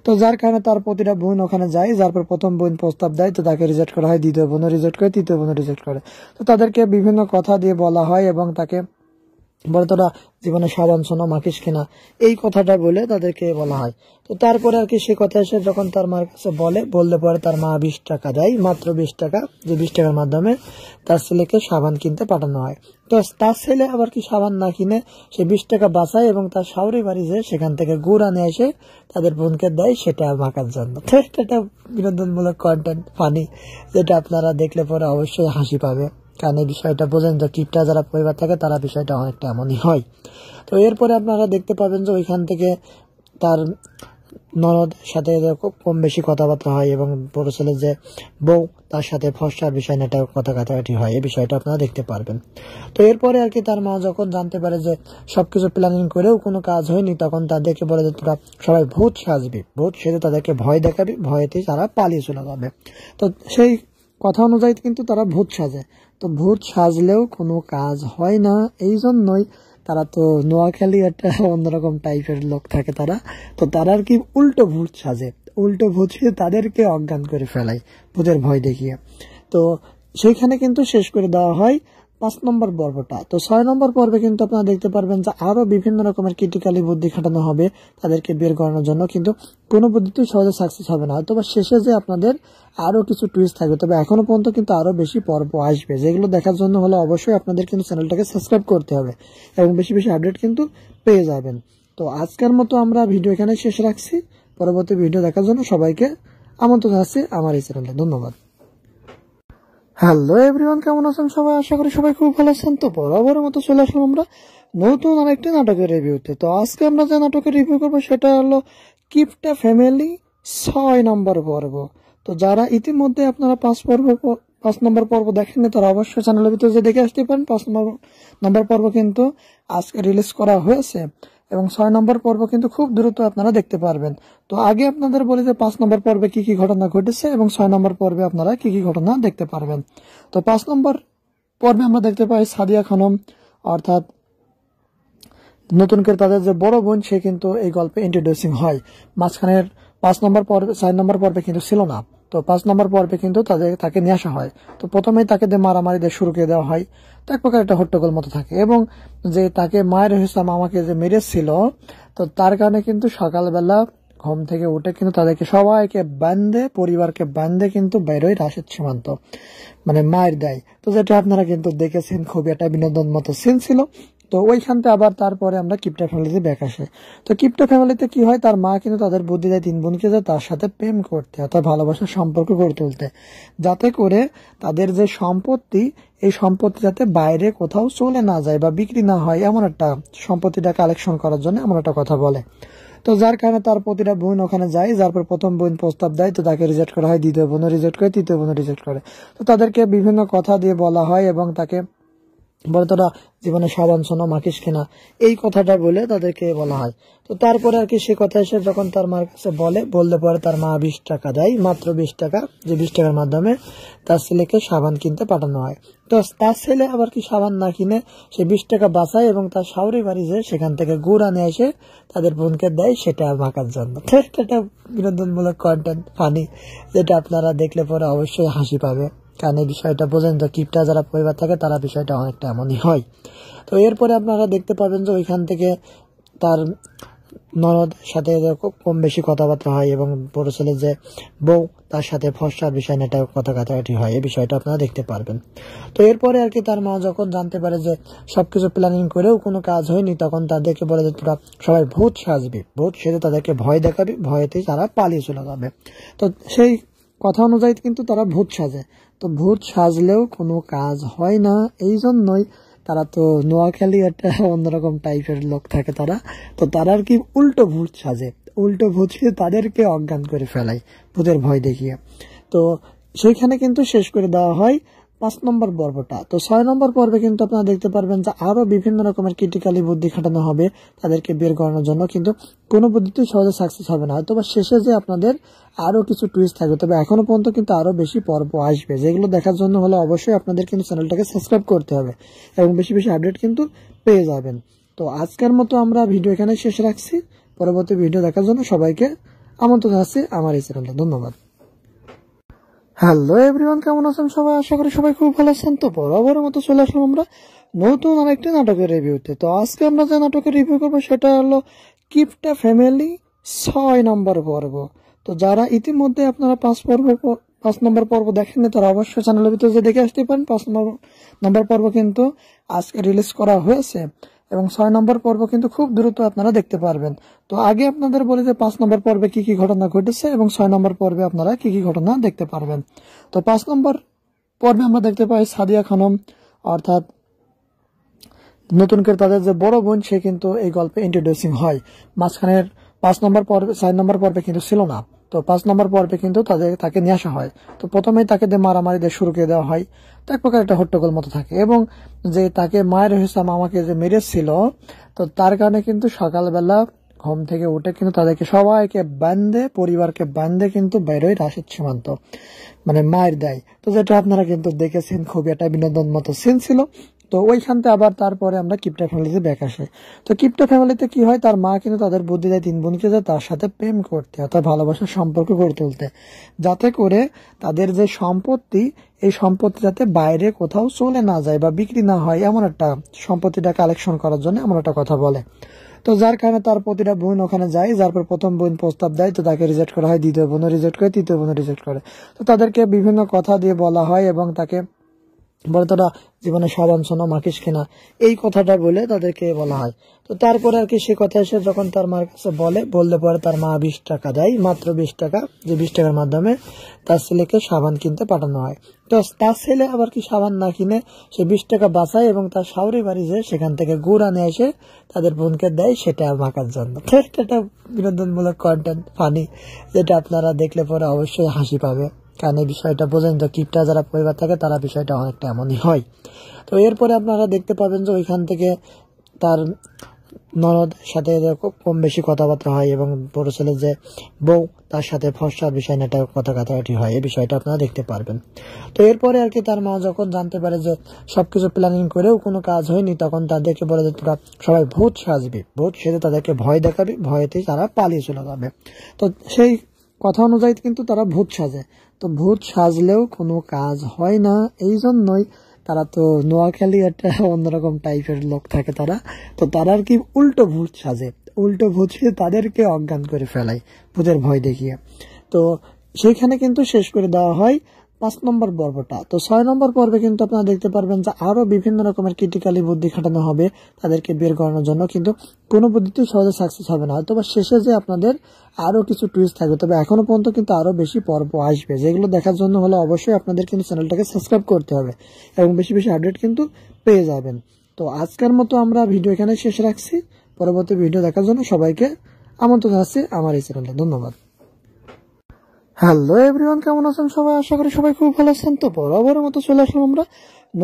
তো যার কারণে তার প্রতিটা বোন ওখানে যায়, যার পর প্রথম বোন প্রস্তাব দেয়, তো তাকে রিজেক্ট করা হয়, দ্বিতীয় বোনও রিজেক্ট করে, তৃতীয় বোনও রিজেক্ট করে। তো তাদেরকে বিভিন্ন কথা দিয়ে বলা হয় এবং তাকে বলে তোরা জীবনে সাবান শোনো মাখিস কিনা, এই কথাটা বলে তাদেরকে বলা হয়। তো তারপরে আর কি সে কথা এসে যখন তার মার কাছে বললে পরে তার মা 20 টাকা দেয়, মাত্র 20 টাকা, যে 20 টাকার মাধ্যমে তার ছেলেকে সাবান কিনতে পাঠানো হয়। তো তার ছেলে আবার কি সাবান না কিনে সে 20 টাকা বাঁচায় এবং তার শাওরি বাড়ি যে সেখান থেকে গুড় আনে এসে তাদের বোনকে দেয় সেটা মাখার জন্য। তো এটা বিনোদনমূলক কন্টেন্ট, ফানি, যেটা আপনারা দেখলে পরে অবশ্যই হাসি পাবে, কারণ এই বিষয়টা বোঝেন যে কিপটা যারা পরিবার থাকে তারা বিষয়টা অনেকটা এমনই হয়। তো এরপরে আপনারা দেখতে পাবেন যে ওইখান থেকে তার ননদ সাথে কম বেশি কথাবার্তা হয় এবং বড় ছেলে যে বউ তার সাথে ফর্সার বিষয় নিয়ে একটা কথা কাটাকাটি হয়, এই বিষয়টা আপনারা দেখতে পারবেন। তো এরপরে আর কি তার মা যখন জানতে পারে যে সবকিছু প্ল্যানিং করেও কোনো কাজ হয়নি, তখন তাদেরকে বলে যে তোরা সবাই ভূত সাজবি, ভূত সেজে তাদেরকে ভয় দেখাবি, ভয়েতেই তারা পালিয়ে চলে যাবে। তো সেই কথা অনুযায়ী কিন্তু তারা ভূত সাজে। তো ভূত সাজলেও কোনো কাজ হয় না, এই জন্যই তারা তো নোয়াখালী একটা অন্যরকম টাইপের লোক থাকে তারা, তো তারা আর কি উল্টো ভূত সাজে, উল্টো ভূত সেজে তাদেরকে অজ্ঞান করে ফেলায় ভূতের ভয় দেখিয়ে। তো সেইখানে কিন্তু শেষ করে দেওয়া হয় 5 নম্বর পর্বটা। তো 6 নম্বর পর্বে কিন্তু আপনারা দেখতে পারবেন যে আরো বিভিন্ন রকমের ক্রিটিক্যালি বুদ্ধি খাটানো হবে তাদেরকে বের করানোর জন্য, কিন্তু কোনো বুদ্ধিতেই সহজে সাকসেস হবে না। হয়তো বা শেষে যে আপনাদের আরো কিছু টুইস্ট থাকবে, তবে এখনো পর্যন্ত কিন্তু আরো বেশি পর্ব আসবে, যেগুলো দেখার জন্য হলে অবশ্যই আপনাদের কিন্তু চ্যানেলটাকে সাবস্ক্রাইব করতে হবে এবং বেশি বেশি আপডেট কিন্তু পেয়ে যাবেন। তো আজকের মতো আমরা ভিডিও এখানে শেষ রাখছি, পরবর্তী ভিডিও দেখার জন্য সবাইকে আমন্ত্রণ জানাচ্ছি আমার এই চ্যানেলে। ধন্যবাদ। হ্যালো এভরিওয়ান, কেমন আছেন সবাই? আশা করি সবাই খুব ভালো আছেন। তো বরাবরের মতো চলে আসলাম আমরা নতুন আরেকটি নাটকের রিভিউতে। তো আজকে আমরা যে নাটকের রিভিউ করবো সেটা হলো কিপটা ফ্যামিলি 6 নম্বর পর্ব। তো যারা ইতিমধ্যে আপনারা 5 নম্বর পর্ব দেখেননি তারা অবশ্যই চ্যানেলের ভিতরে যে দেখে আসতে পারেন। 5 নম্বর পর্ব কিন্তু আজকে রিলিজ করা হয়েছে এবং 6 নম্বর পর্ব কিন্তু খুব দ্রুত আপনারা দেখতে পারবেন। তো আগে আপনাদের বলি যে 5 নম্বর পর্বে কি কি ঘটনা ঘটেছে এবং 6 নম্বর পর্বে আপনারা কি কি ঘটনা দেখতে পারবেন। তো 5 নম্বর পর্বে আমরা দেখতে পাই সাদিয়া খানম, অর্থাৎ নতুন করে তাদের যে বড় বোন, সে কিন্তু এই গল্পে ইন্ট্রোডিউসিং হয়। মাঝখানের 5 নম্বর পর্বে 6 নম্বর পর্বে কিন্তু ছিল না। তো 5 নম্বর পর্বে কিন্তু তাকে নিয়ে আসা হয়। তো প্রথমেই তাকে দিয়ে মারামারি দিয়ে শুরু করে দেওয়া হয়, তো এক প্রকার একটা হট্টগোল মতো থাকে এবং যে তাকে মায়ের হিসাব আমাকে যে মেরেছিল, তো তার কারণে কিন্তু সকালবেলা ঘুম থেকে উঠে কিন্তু তাদেরকে সবাইকে বান্ধে, পরিবারকে বান্ধে কিন্তু বেরোয় রাশেদ সীমান্ত, মানে মায়ের দেয়। তো যেটা আপনারা কিন্তু দেখেছেন, খুবই একটা বিনোদন মতো সিন ছিল। তো ওইখানতে আবার তারপরে আমরা কিপটা ফ্যামিলিতে ব্যাক আসে। তো কিপটা ফ্যামিলিতে কি হয়, তার মা কিন্তু তাদের বুদ্ধি দেয় 3 বোনকে যে তার সাথে প্রেম করতে, অর্থাৎ ভালোবাসার সম্পর্ক গড়ে তুলতে, যাতে করে তাদের যে সম্পত্তি, এই সম্পত্তি যাতে বাইরে কোথাও চলে না যায় বা বিক্রি না হয়, এমন একটা সম্পত্তিটা কালেকশন করার জন্য এমন একটা কথা বলে। তো যার কারণে তার প্রতিটা বোন ওখানে যায়, যার পর প্রথম বোন প্রস্তাব দেয়, তো তাকে রিজেক্ট করা হয়, দ্বিতীয় বোনও রিজেক্ট করে, তৃতীয় বোনও রিজেক্ট করে। তো তাদেরকে বিভিন্ন কথা দিয়ে বলা হয় এবং তাকে বলে তোরা জীবনে সাবান শোনো মাখিস কিনা, এই কথাটা বলে তাদেরকে বলা হয়। তো তারপরে আর কি সে কথা এসে যখন তার মার কাছে বললে পরে তার মা 20 টাকা দেয়, মাত্র 20 টাকা, যে 20 টাকার মাধ্যমে তার ছেলেকে সাবান কিনতে পাঠানো হয়। তো তার ছেলে আবার কি সাবান না কিনে সে 20 টাকা বাঁচায় এবং তার শাওরি বাড়ি যে সেখান থেকে গুড় আনে এসে তাদের বোনকে দেয় সেটা মাখার জন্য। তো এটা বিনোদনমূলক কন্টেন্ট, ফানি, যেটা আপনারা দেখলে পরে অবশ্যই হাসি পাবে, কারণ এই বিষয়টা বোঝেন যে কিপটা যারা পরিবার থাকে তারা বিষয়টা অনেকটা এমনই হয়। তো এরপরে আপনারা দেখতে পাবেন যে ওইখান থেকে তার ননদ সাথে কম বেশি কথাবার্তা হয় এবং বড় ছেলে যে বউ তার সাথে ফর্সার বিষয় নিয়ে একটা কথা কাটাকাটি হয়, এই বিষয়টা আপনারা দেখতে পারবেন। তো এরপরে আর কি তার মা যখন জানতে পারে যে সবকিছু প্ল্যানিং করেও কোনো কাজ হয়নি, তখন তাদেরকে বলে যে তোরা সবাই ভূত সাজবি, ভূত সেজে তাদেরকে ভয় দেখাবি, ভয়েতেই তারা পালিয়ে চলে যাবে। তো সেই কথা অনুযায়ী কিন্তু তারা ভূত সাজে। তো ভূত সাজলেও কোনো কাজ হয় না, এই জন্যই তারা তো নোয়াখালী একটা অন্যরকম টাইপের লোক থাকে তারা, তো তারা আর কি উল্টো ভূত সাজে, উল্টো ভূত সেজে তাদেরকে অজ্ঞান করে ফেলায় ভূতের ভয় দেখিয়ে। তো সেইখানে কিন্তু শেষ করে দেওয়া হয় 5 নম্বর পর্বটা। তো 6 নম্বর পর্বে কিন্তু আপনারা দেখতে পারবেন যে আরো বিভিন্ন রকমের ক্রিটিক্যালি বুদ্ধি খাটানো হবে তাদেরকে বের করানোর জন্য, কিন্তু কোনো বুদ্ধিতেই সহজে সাকসেস হবে না। হয়তো বা শেষে যে আপনাদের আরো কিছু টুইস্ট থাকবে, তবে এখনো পর্যন্ত কিন্তু আরো বেশি পর্ব আসবে, যেগুলো দেখার জন্য হলে অবশ্যই আপনাদের কিন্তু চ্যানেলটাকে সাবস্ক্রাইব করতে হবে এবং বেশি বেশি আপডেট কিন্তু পেয়ে যাবেন। তো আজকের মতো আমরা ভিডিও এখানে শেষ রাখছি। পরবর্তী ভিডিও দেখার জন্য সবাইকে আমন্ত্রণ জানাচ্ছি আমার এই চ্যানেলে। ধন্যবাদ। হ্যালো এভরিওয়ান, কেমন আছেন সবাই? আশা করি সবাই খুব ভালো আছেন। তো বরাবরের মতো চলে আসলাম আমরা নতুন আরেকটি নাটকের রিভিউতে। তো আজকে আমরা যে নাটকের রিভিউ করবো সেটা হলো কিপটা ফ্যামিলি 6 নম্বর পর্ব। তো যারা ইতিমধ্যে আপনারা 5 নম্বর পর্ব দেখেননি তারা অবশ্যই চ্যানেলের ভিতরে যে দেখে আসতে পারেন। 5 নম্বর পর্ব কিন্তু আজকে রিলিজ করা হয়েছে এবং 6 নম্বর পর্ব কিন্তু খুব দ্রুত আপনারা দেখতে পারবেন। তো আগে আপনাদের বলি যে 5 নম্বর পর্বে কি কি ঘটনা ঘটেছে এবং 6 নম্বর পর্বে আপনারা কি কি ঘটনা দেখতে পারবেন। তো 5 নম্বর পর্বে আমরা দেখতে পাই সাদিয়া খানম, অর্থাৎ নতুন করে তাদের যে বড় বোন, সে কিন্তু এই গল্পে ইন্ট্রোডিউসিং হয়। মাঝখানের 5 নম্বর পর্বে 6 নম্বর পর্বে কিন্তু ছিল না। তো 5 নম্বর পর্বে কিন্তু তাকে নিয়ে আসা হয়। তো প্রথমেই তাকে দিয়ে মারামারি দিয়ে শুরু করে দেওয়া হয়। তো এক প্রকার একটা হট্টগোল মতো থাকে এবং যে তাকে মায়ের হিসাব আমাকে যে মেরেছিল, তো তার কারণে কিন্তু সকালবেলা ঘুম থেকে উঠে কিন্তু তাদেরকে সবাইকে বান্ধে, পরিবারকে বান্ধে কিন্তু বেরোয় রাশিদ সীমান্ত, মানে মায়ের দেয়। তো যেটা আপনারা কিন্তু দেখেছেন, খুবই একটা বিনোদন মতো সিন ছিল। তো ওইখানতে আবার তারপরে আমরা কিপটা ফ্যামিলিতে ব্যাক আসে। তো কিপটা ফ্যামিলিতে কি হয়, তার মা কিন্তু তাদের বুদ্ধি দেয় 3 বোনকে যে তার সাথে প্রেম করতে, অর্থাৎ ভালোবাসার সম্পর্ক গড়ে তুলতে, যাতে করে তাদের যে সম্পত্তি, এই সম্পত্তি যাতে বাইরে কোথাও চলে না যায় বা বিক্রি না হয়, এমন একটা সম্পত্তিটা কালেকশন করার জন্য এমন একটা কথা বলে। তো যার কারণে তার প্রতিটা বোন ওখানে যায়। যার পর প্রথম বোন প্রস্তাব দেয়, তো তাকে রিজেক্ট করা হয়, দ্বিতীয় বোনও রিজেক্ট করে, তৃতীয় বোনও রিজেক্ট করে। তো তাদেরকে বিভিন্ন কথা দিয়ে বলা হয় এবং তাকে বলে তোরা জীবনে সাবান শোনো মাখিস কিনা, এই কথাটা বলে তাদেরকে বলা হয়। তো তারপরে আর কি সে কথা এসে যখন তার মার কাছে বললে পরে তার মা 20 টাকা দেয়, মাত্র 20 টাকা, যে 20 টাকার মাধ্যমে তার ছেলেকে সাবান কিনতে পাঠানো হয়। তো তার ছেলে আবার কি সাবান না কিনে সে 20 টাকা বাঁচায় এবং তার শাওরি বাড়ি যে সেখান থেকে গুড় আনে এসে তাদের বোনকে দেয় সেটা মাখার জন্য। তো এটা একটা বিনোদনমূলক কন্টেন্ট, ফানি, যেটা আপনারা দেখলে পরে অবশ্যই হাসি পাবে, কারণ এই বিষয়টা বোঝেন তো কিপটা যারা পরিবার থাকে তারা বিষয়টা অনেকটা এমনই হয়। তো এরপরে আপনারা দেখতে পাবেন যে ওইখান থেকে তার ননদ সাথে কম বেশি কথাবার্তা হয় এবং বড় ছেলে যে বউ তার সাথে ফর্সার বিষয় নিয়ে একটা কথা কাটাকাটি হয়, এই বিষয়টা আপনারা দেখতে পারবেন। তো এরপরে আর কি তার মা যখন জানতে পারে যে সবকিছু প্ল্যানিং করেও কোনো কাজ হয়নি, তখন তাদেরকে বলে যে তোরা সবাই ভূত সাজবি, ভূত সেজে তাদেরকে ভয় দেখাবি, ভয়েতেই তারা পালিয়ে চলে যাবে। তো সেই কথা অনুযায়ী কিন্তু তারা ভূত সাজে। তো ভূত সাজলেও কোনো কাজ হয় না, এই জন্যই তারা তো নোয়াখালী একটা অন্যরকম টাইপের লোক থাকে তারা। তো তারা আর কি উল্টো ভূত সাজে, উল্টো ভূত সেজে তাদেরকে অজ্ঞান করে ফেলায় ভূতের ভয় দেখিয়ে। তো সেইখানে কিন্তু শেষ করে দেওয়া হয় 5 নম্বর পর্বটা। তো 6 নম্বর পর্বে কিন্তু আপনারা দেখতে পারবেন যে আরো বিভিন্ন রকমের ক্রিটিক্যালি বুদ্ধি খাটানো হবে তাদেরকে বের করানোর জন্য, কিন্তু কোনো বুদ্ধিতেই সহজে সাকসেস হবে না। হয়তো বা শেষে যে আপনাদের আরো কিছু টুইস্ট থাকবে, তবে এখনো পর্যন্ত কিন্তু আরো বেশি পর্ব আসবে, যেগুলো দেখার জন্য হলে অবশ্যই আপনাদের কিন্তু চ্যানেলটাকে সাবস্ক্রাইব করতে হবে এবং বেশি বেশি আপডেট কিন্তু পেয়ে যাবেন। তো আজকের মতো আমরা ভিডিও এখানে শেষ রাখছি। পরবর্তী ভিডিও দেখার জন্য সবাইকে আমন্ত্রণ জানাচ্ছি আমার এই চ্যানেলে। ধন্যবাদ। হ্যালো এভরিওয়ান, কেমন আছেন সবাই? আশা করি সবাই খুব ভালো আছেন। তো বরাবরের মতো চলে আসলাম আমরা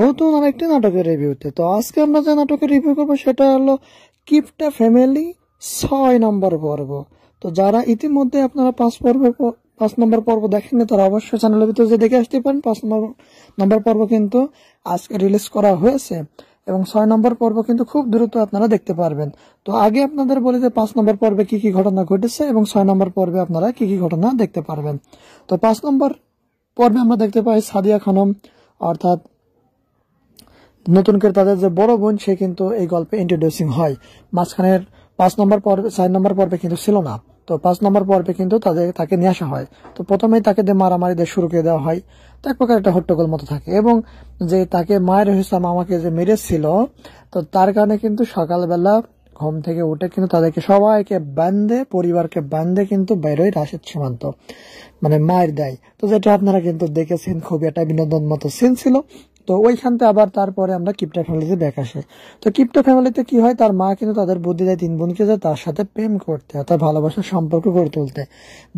নতুন আরেকটি নাটকের রিভিউতে। তো আজকে আমরা যে নাটকের রিভিউ করবো সেটা হলো কিপটা ফ্যামিলি 6 নম্বর পর্ব। তো যারা ইতিমধ্যে আপনারা 5 নম্বর পর্ব দেখেননি তারা অবশ্যই চ্যানেলের ভিতরে যে দেখে আসতে পারেন। 5 নম্বর পর্ব কিন্তু আজকে রিলিজ করা হয়েছে এবং 6 নম্বর পর্ব কিন্তু খুব দ্রুত আপনারা দেখতে পারবেন। তো আগে আপনাদের বলি যে 5 নম্বর পর্বে কি কি ঘটনা ঘটেছে এবং 6 নম্বর পর্বে আপনারা কি কি ঘটনা দেখতে পারবেন। তো 5 নম্বর পর্বে আমরা দেখতে পাই সাদিয়া খানম, অর্থাৎ নতুন করে তাদের যে বড় বোন, সে কিন্তু এই গল্পে ইন্ট্রোডিউসিং হয়। মাঝখানের 5 নম্বর পর্বে 6 নম্বর পর্বে কিন্তু ছিল না। তো 5 নম্বর পর্বে কিন্তু তাকে নিয়ে আসা হয়। তো প্রথমেই তাকে দিয়ে মারামারি দিয়ে শুরু করে দেওয়া হয়। তো এক প্রকার একটা হট্টগোল মতো থাকে এবং যে তাকে মায়ের হিসাব আমাকে যে মেরেছিল, তো তার কারণে কিন্তু সকালবেলা ঘুম থেকে উঠে কিন্তু তাদেরকে সবাইকে বান্ধে, পরিবারকে বান্ধে কিন্তু বেরোয় রাশিদ সীমান্ত, মানে মায়ের দেয়। তো যেটা আপনারা কিন্তু দেখেছেন, খুবই একটা বিনোদন মতো সিন ছিল। তো ওইখানতে আবার তারপরে আমরা কিপটা ফ্যামিলিতে ব্যাক আসে। তো কিপটা ফ্যামিলিতে কি হয়, তার মা কিন্তু তাদের বুদ্ধি দেয় 3 বোনকে যে তার সাথে প্রেম করতে, অর্থাৎ ভালোবাসার সম্পর্ক গড়ে তুলতে,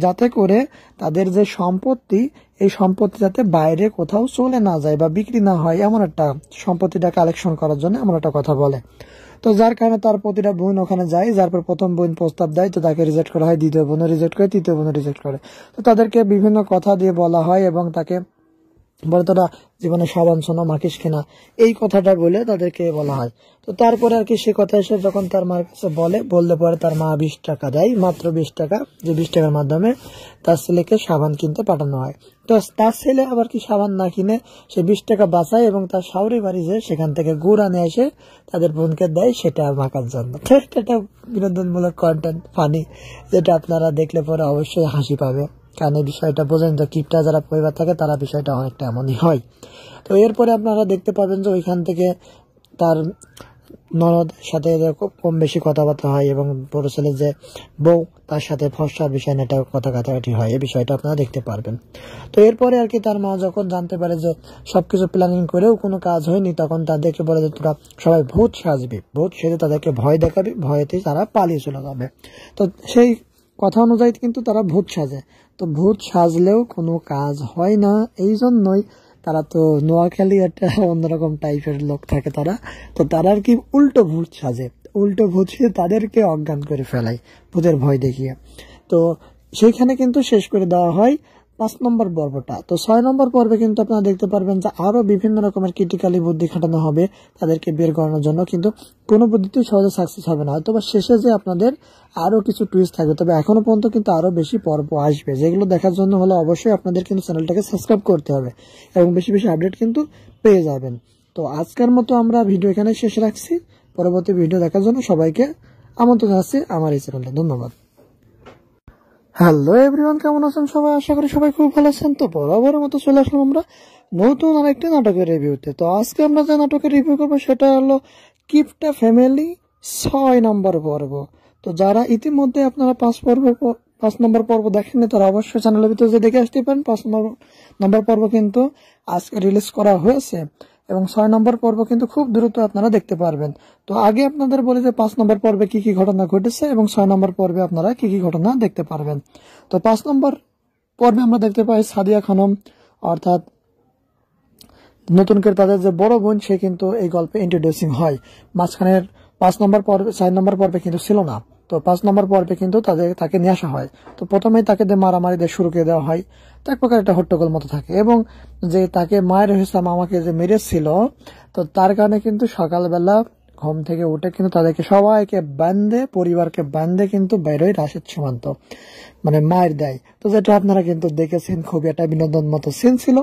যাতে করে তাদের যে সম্পত্তি, এই সম্পত্তি যাতে বাইরে কোথাও চলে না যায় বা বিক্রি না হয়, এমন একটা সম্পত্তিটা কালেকশন করার জন্য এমন একটা কথা বলে। তো যার কারণে তার প্রতিটা বোন ওখানে যায়, যার পর প্রথম বোন প্রস্তাব দেয়, তো তাকে রিজেক্ট করা হয়, দ্বিতীয় বোনও রিজেক্ট করে, তৃতীয় বোনও রিজেক্ট করে। তো তাদেরকে বিভিন্ন কথা দিয়ে বলা হয় এবং তাকে বলে তোরা জীবনে সাবান সোনা মাখিস কিনা, এই কথাটা বলে তাদেরকে বলা হয়। তো তারপরে আর কি সে কথা এসে যখন তার মার কাছে বললে পরে তার মা 20 টাকা দেয়, মাত্র 20 টাকা, যে 20 টাকার মাধ্যমে তার ছেলেকে সাবান কিনতে পাঠানো হয়। তো তার ছেলে আবার কি সাবান না কিনে সে 20 টাকা বাঁচায় এবং তার শাওরি বাড়ি যে সেখান থেকে গুড় আনে এসে তাদের বোনকে দেয় সেটা মাখার জন্য। তো এটা বিনোদনমূলক কন্টেন্ট, ফানি, যেটা আপনারা দেখলে পরে অবশ্যই হাসি পাবে, কারণ এই বিষয়টা বোঝেন তো, কিপটা যারা পরিবার থাকে তারা বিষয়টা অনেকটা এমনই হয়। তো এরপরে আপনারা দেখতে পাবেন যে ওইখান থেকে তার ননদ সাথে কম বেশি কথাবার্তা হয় এবং বড় ছেলে যে বউ তার সাথে ফর্সার বিষয় নিয়ে একটা কথা কাটাকাটি হয়, এই বিষয়টা আপনারা দেখতে পারবেন। তো এরপরে আর কি তার মা যখন জানতে পারে যে সবকিছু প্ল্যানিং করেও কোনো কাজ হয়নি, তখন তাদেরকে বলে যে তোরা সবাই ভূত সাজবি, ভূত সেজে তাদেরকে ভয় দেখাবি, ভয়েতেই তারা পালিয়ে চলে যাবে। তো সেই কথা অনুযায়ী কিন্তু তারা ভূত সাজে। তো ভূত সাজলেও কোনো কাজ হয় না, এই জন্যই তারা তো নোয়াখালী একটা অন্যরকম টাইপের লোক থাকে তারা, তো তারা আর কি উল্টো ভূত সাজে, উল্টো ভূত সেজে তাদেরকে অজ্ঞান করে ফেলায় ভূতের ভয় দেখিয়ে। তো সেইখানে কিন্তু শেষ করে দেওয়া হয় 5 নম্বর পর্বটা। তো 6 নম্বর পর্বে কিন্তু আপনারা দেখতে পারবেন যে আরো বিভিন্ন রকমের ক্রিটিক্যালি বুদ্ধি খাটানো হবে তাদেরকে বের করানোর জন্য, কিন্তু কোনো বুদ্ধিতেই সহজে সাকসেস হবে না। হয়তো বা শেষে যে আপনাদের আরো কিছু টুইস্ট থাকবে, তবে এখনো পর্যন্ত কিন্তু আরো বেশি পর্ব আসবে, যেগুলো দেখার জন্য হলে অবশ্যই আপনাদের কিন্তু চ্যানেলটাকে সাবস্ক্রাইব করতে হবে এবং বেশি বেশি আপডেট কিন্তু পেয়ে যাবেন। তো আজকের মতো আমরা ভিডিও এখানে শেষ রাখছি, পরবর্তী ভিডিও দেখার জন্য সবাইকে আমন্ত্রণ জানাচ্ছি আমার এই চ্যানেলে। ধন্যবাদ। হ্যালো এভরিওয়ান, কেমন আছেন সবাই? আশা করি সবাই খুব ভালো আছেন। তো বরাবরের মতো চলে আসলাম আমরা নতুন আরেকটি নাটকের রিভিউতে। তো আজকে আমরা যে নাটকের রিভিউ করবো সেটা হলো কিপটা ফ্যামিলি 6 নম্বর পর্ব। তো যারা ইতিমধ্যে আপনারা 5 নম্বর পর্ব দেখেননি তারা অবশ্যই চ্যানেলের ভিতরে যে দেখে আসতে পারেন। 5 নম্বর পর্ব কিন্তু আজকে রিলিজ করা হয়েছে এবং 6 নম্বর পর্ব কিন্তু খুব দ্রুত আপনারা দেখতে পারবেন। তো আগে আপনাদের বলি যে 5 নম্বর পর্বে কি কি ঘটনা ঘটেছে এবং 6 নম্বর পর্বে আপনারা কি কি ঘটনা দেখতে পারবেন। তো 5 নম্বর পর্বে আমরা দেখতে পাই সাদিয়া খানম, অর্থাৎ নতুন করে তাদের যে বড় বোন, সে কিন্তু এই গল্পে ইন্ট্রোডিউসিং হয়। মাঝখানের 5 নম্বর পর্বে 4 নম্বর পর্বে কিন্তু ছিল না। তো 5 নম্বর পর্বে কিন্তু তাকে নিয়ে আসা হয়। তো প্রথমেই তাকে দিয়ে মারামারি দিয়ে শুরু করে দেওয়া হয়, তো এক প্রকার একটা হট্টগোল মতো থাকে এবং যে তাকে মায়ের হিসাব মামাকে যে মেরেছিল, তো তার কারণে কিন্তু সকালবেলা ঘুম থেকে উঠে কিন্তু তাদেরকে সবাইকে বান্ধে, পরিবারকে বান্ধে কিন্তু বেরোয় রাশেদ সুমন্ত, মানে মায়ের দেয়। তো যেটা আপনারা কিন্তু দেখেছেন, খুবই একটা বিনোদন মতো সিন ছিল।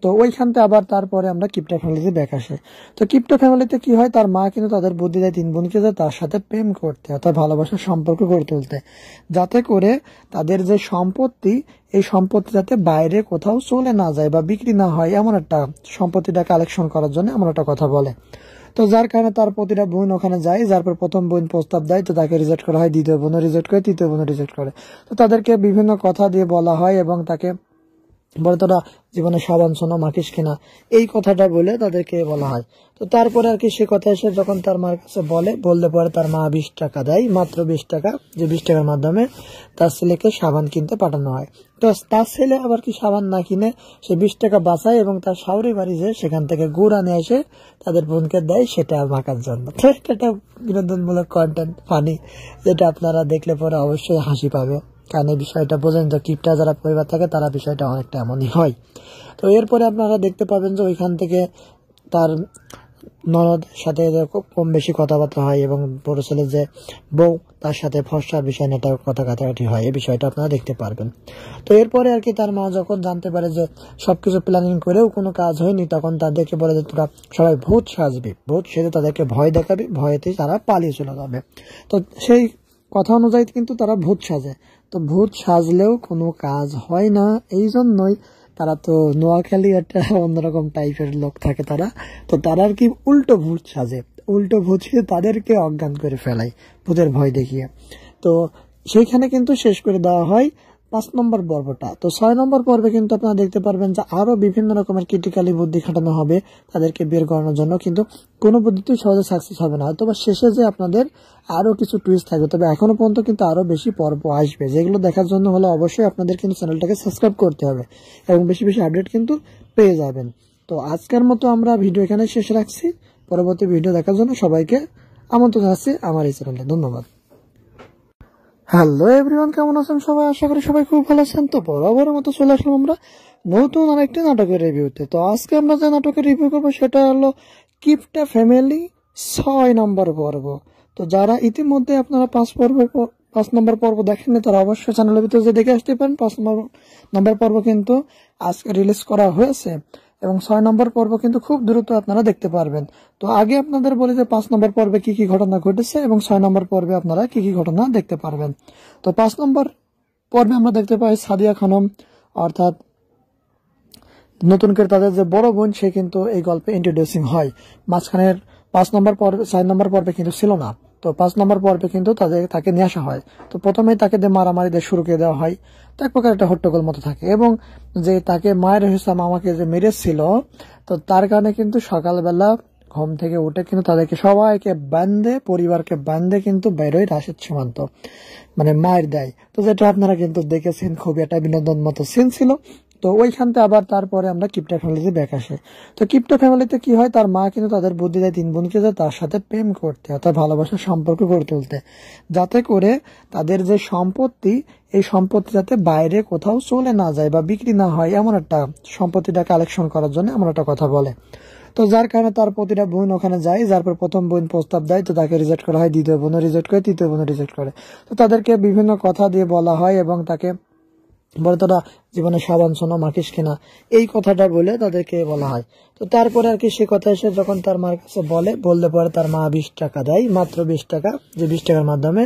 তো ওইখানতে আবার তারপরে আমরা কিপটা ফ্যামিলিতে ব্যাক আসে। তো কিপটা ফ্যামিলিতে কি হয়, তার মা কিন্তু তাদের বুদ্ধি দেয় 3 বোনকে যে তার সাথে প্রেম করতে, অর্থাৎ ভালোবাসার সম্পর্ক গড়ে তুলতে, যাতে করে তাদের যে সম্পত্তি, এই সম্পত্তি যাতে বাইরে কোথাও চলে না যায় বা বিক্রি না হয়, এমন একটা সম্পত্তিটা কালেকশন করার জন্য এমন একটা কথা বলে। তো যার কারণে তার প্রতিটা বোন ওখানে যায়, যার পর প্রথম বোন প্রস্তাব দেয়, তো তাকে রিজেক্ট করা হয়, দ্বিতীয় বোনও রিজেক্ট করে, তৃতীয় বোনও রিজেক্ট করে। তো তাদেরকে বিভিন্ন কথা দিয়ে বলা হয় এবং তাকে বলে তোরা জীবনে সাবান সোনা মাখিস কিনা, এই কথাটা বলে তাদেরকে বলা হয়। তো তারপরে আর কি সে কথা এসে যখন তার মার কাছে বললে পরে তার মা 20 টাকা দেয়, মাত্র 20 টাকা, যে 20 টাকার মাধ্যমে তার ছেলেকে সাবান কিনতে পাঠানো হয়। তো তার ছেলে আবার কি সাবান না কিনে সে 20 টাকা বাঁচায় এবং তার শাওরি বাড়ি যে সেখান থেকে গুড় আনে এসে তাদের বোনকে দেয় সেটা মাখার জন্য। তো এটা বিনোদনমূলক কন্টেন্ট, ফানি, যেটা আপনারা দেখলে পরে অবশ্যই হাসি পাবে, কারণ এই বিষয়টা বোঝেন তো, কিপটা যারা পরিবার থাকে তারা বিষয়টা অনেকটা এমনই হয়। তো এরপরে আপনারা দেখতে পাবেন যে ওইখান থেকে তার ননদ সাথে কম বেশি কথাবার্তা হয় এবং বড় ছেলে যে বউ তার সাথে ফর্সার বিষয় নিয়ে একটা কথা কাটাকাটি হয়, এই বিষয়টা আপনারা দেখতে পারবেন। তো এরপরে আর কি তার মা যখন জানতে পারে যে সবকিছু প্ল্যানিং করেও কোনো কাজ হয়নি, তখন তাদেরকে বলে যে তোরা সবাই ভূত সাজবি, ভূত সেজে তাদেরকে ভয় দেখাবি, ভয়েতেই তারা পালিয়ে চলে যাবে। তো সেই কথা অনুযায়ী কিন্তু তারা ভূত সাজে। তো ভূত সাজলেও কোনো কাজ হয় না, এই জন্যই তারা তো নোয়াখালী একটা অন্যরকম টাইপের লোক থাকে তারা, তো তারা আর কি উল্টো ভূত সাজে, উল্টো ভূত সেজে তাদেরকে অজ্ঞান করে ফেলায় ভূতের ভয় দেখিয়ে। তো সেইখানে কিন্তু শেষ করে দেওয়া হয় 5 নম্বর পর্বটা। তো 6 নম্বর পর্বে কিন্তু আপনারা দেখতে পারবেন যে আরো বিভিন্ন রকমের ক্রিটিক্যালি বুদ্ধি খাটানো হবে তাদেরকে বের করানোর জন্য, কিন্তু কোনো বুদ্ধিতেই সহজে সাকসেস হবে না। হয়তো বা শেষে যে আপনাদের আরো কিছু টুইস্ট থাকবে, তবে এখনো পর্যন্ত কিন্তু আরো বেশি পর্ব আসবে, যেগুলো দেখার জন্য হলে অবশ্যই আপনাদের কিন্তু চ্যানেলটাকে সাবস্ক্রাইব করতে হবে এবং বেশি বেশি আপডেট কিন্তু পেয়ে যাবেন। তো আজকের মতো আমরা ভিডিও এখানে শেষ রাখছি। পরবর্তী ভিডিও দেখার জন্য সবাইকে আমন্ত্রণ জানাচ্ছি আমার এই চ্যানেলে। ধন্যবাদ। হ্যালো এভরিওয়ান, কেমন আছেন সবাই? আশা করি সবাই খুব ভালো আছেন। তো বরাবরের মতো চলে আসলাম আমরা নতুন আরেকটি নাটকের রিভিউতে। তো আজকে আমরা যে নাটকের রিভিউ করবো সেটা হলো কিপটা ফ্যামিলি 6 নম্বর পর্ব। তো যারা ইতিমধ্যে আপনারা 5 নম্বর পর্ব দেখেননি তারা অবশ্যই চ্যানেলের ভিতরে যে দেখে আসতে পারেন। 5 নম্বর পর্ব কিন্তু আজকে রিলিজ করা হয়েছে এবং 6 নম্বর পর্ব কিন্তু খুব দ্রুত আপনারা দেখতে পারবেন। তো আগে আপনাদের বলি যে 5 নম্বর পর্বে কি কি ঘটনা ঘটেছে এবং 6 নম্বর পর্বে আপনারা কি কি ঘটনা দেখতে পারবেন। তো 5 নম্বর পর্বে আমরা দেখতে পাই সাদিয়া খানম, অর্থাৎ নতুন করে তাদের যে বড় বোন, সে কিন্তু এই গল্পে ইন্ট্রোডিউসিং হয়। মাঝখানের 5 নম্বর পর্বে 6 নম্বর পর্বে কিন্তু ছিল না। তো 5 নম্বর পর্বে কিন্তু তাকে নিয়ে আসা হয়। তো প্রথমেই তাকে দিয়ে মারামারি দিয়ে শুরু করে দেওয়া হয়। তো এক প্রকার একটা হট্টগোল মতো থাকে এবং যে তাকে মায়ের হিসাব মামাকে যে মেরেছিল, তো তার কারণে কিন্তু সকালবেলা ঘুম থেকে উঠে কিন্তু তাদেরকে সবাইকে বান্ধে, পরিবারকে বান্ধে কিন্তু বেরোয় রাশেদ সীমান্ত, মানে মায়ের দেয়। তো যেটা আপনারা কিন্তু দেখেছেন, খুবই একটা বিনোদন মতো সিন ছিল। তো ওইখানতে আবার তারপরে আমরা কিপটা ফ্যামিলিতে ব্যাক আসে। তো কিপটা ফ্যামিলিতে কি হয়, তার মা কিন্তু তাদের বুদ্ধি দেয় 3 বোনকে যে তার সাথে প্রেম করতে, অর্থাৎ ভালোবাসার সম্পর্ক গড়ে তুলতে, যাতে করে তাদের যে সম্পত্তি, এই সম্পত্তি যাতে বাইরে কোথাও চলে না যায় বা বিক্রি না হয়, এমন একটা সম্পত্তিটা কালেকশন করার জন্য এমন একটা কথা বলে। তো যার কারণে তার প্রতিটা বোন ওখানে যায়। যার পর প্রথম বোন প্রস্তাব দেয়, তো তাকে রিজেক্ট করা হয়, দ্বিতীয় বোনও রিজেক্ট করে, তৃতীয় বোনও রিজেক্ট করে। তো তাদেরকে বিভিন্ন কথা দিয়ে বলা হয় এবং তাকে বলে তোরা জীবনে সাবান শোনো মাখিস কিনা, এই কথাটা বলে তাদেরকে বলা হয়। তো তারপরে আর কি সে কথা এসে যখন তার মার কাছে বললে পরে তার মা 20 টাকা দেয়, মাত্র 20 টাকা, যে 20 টাকার মাধ্যমে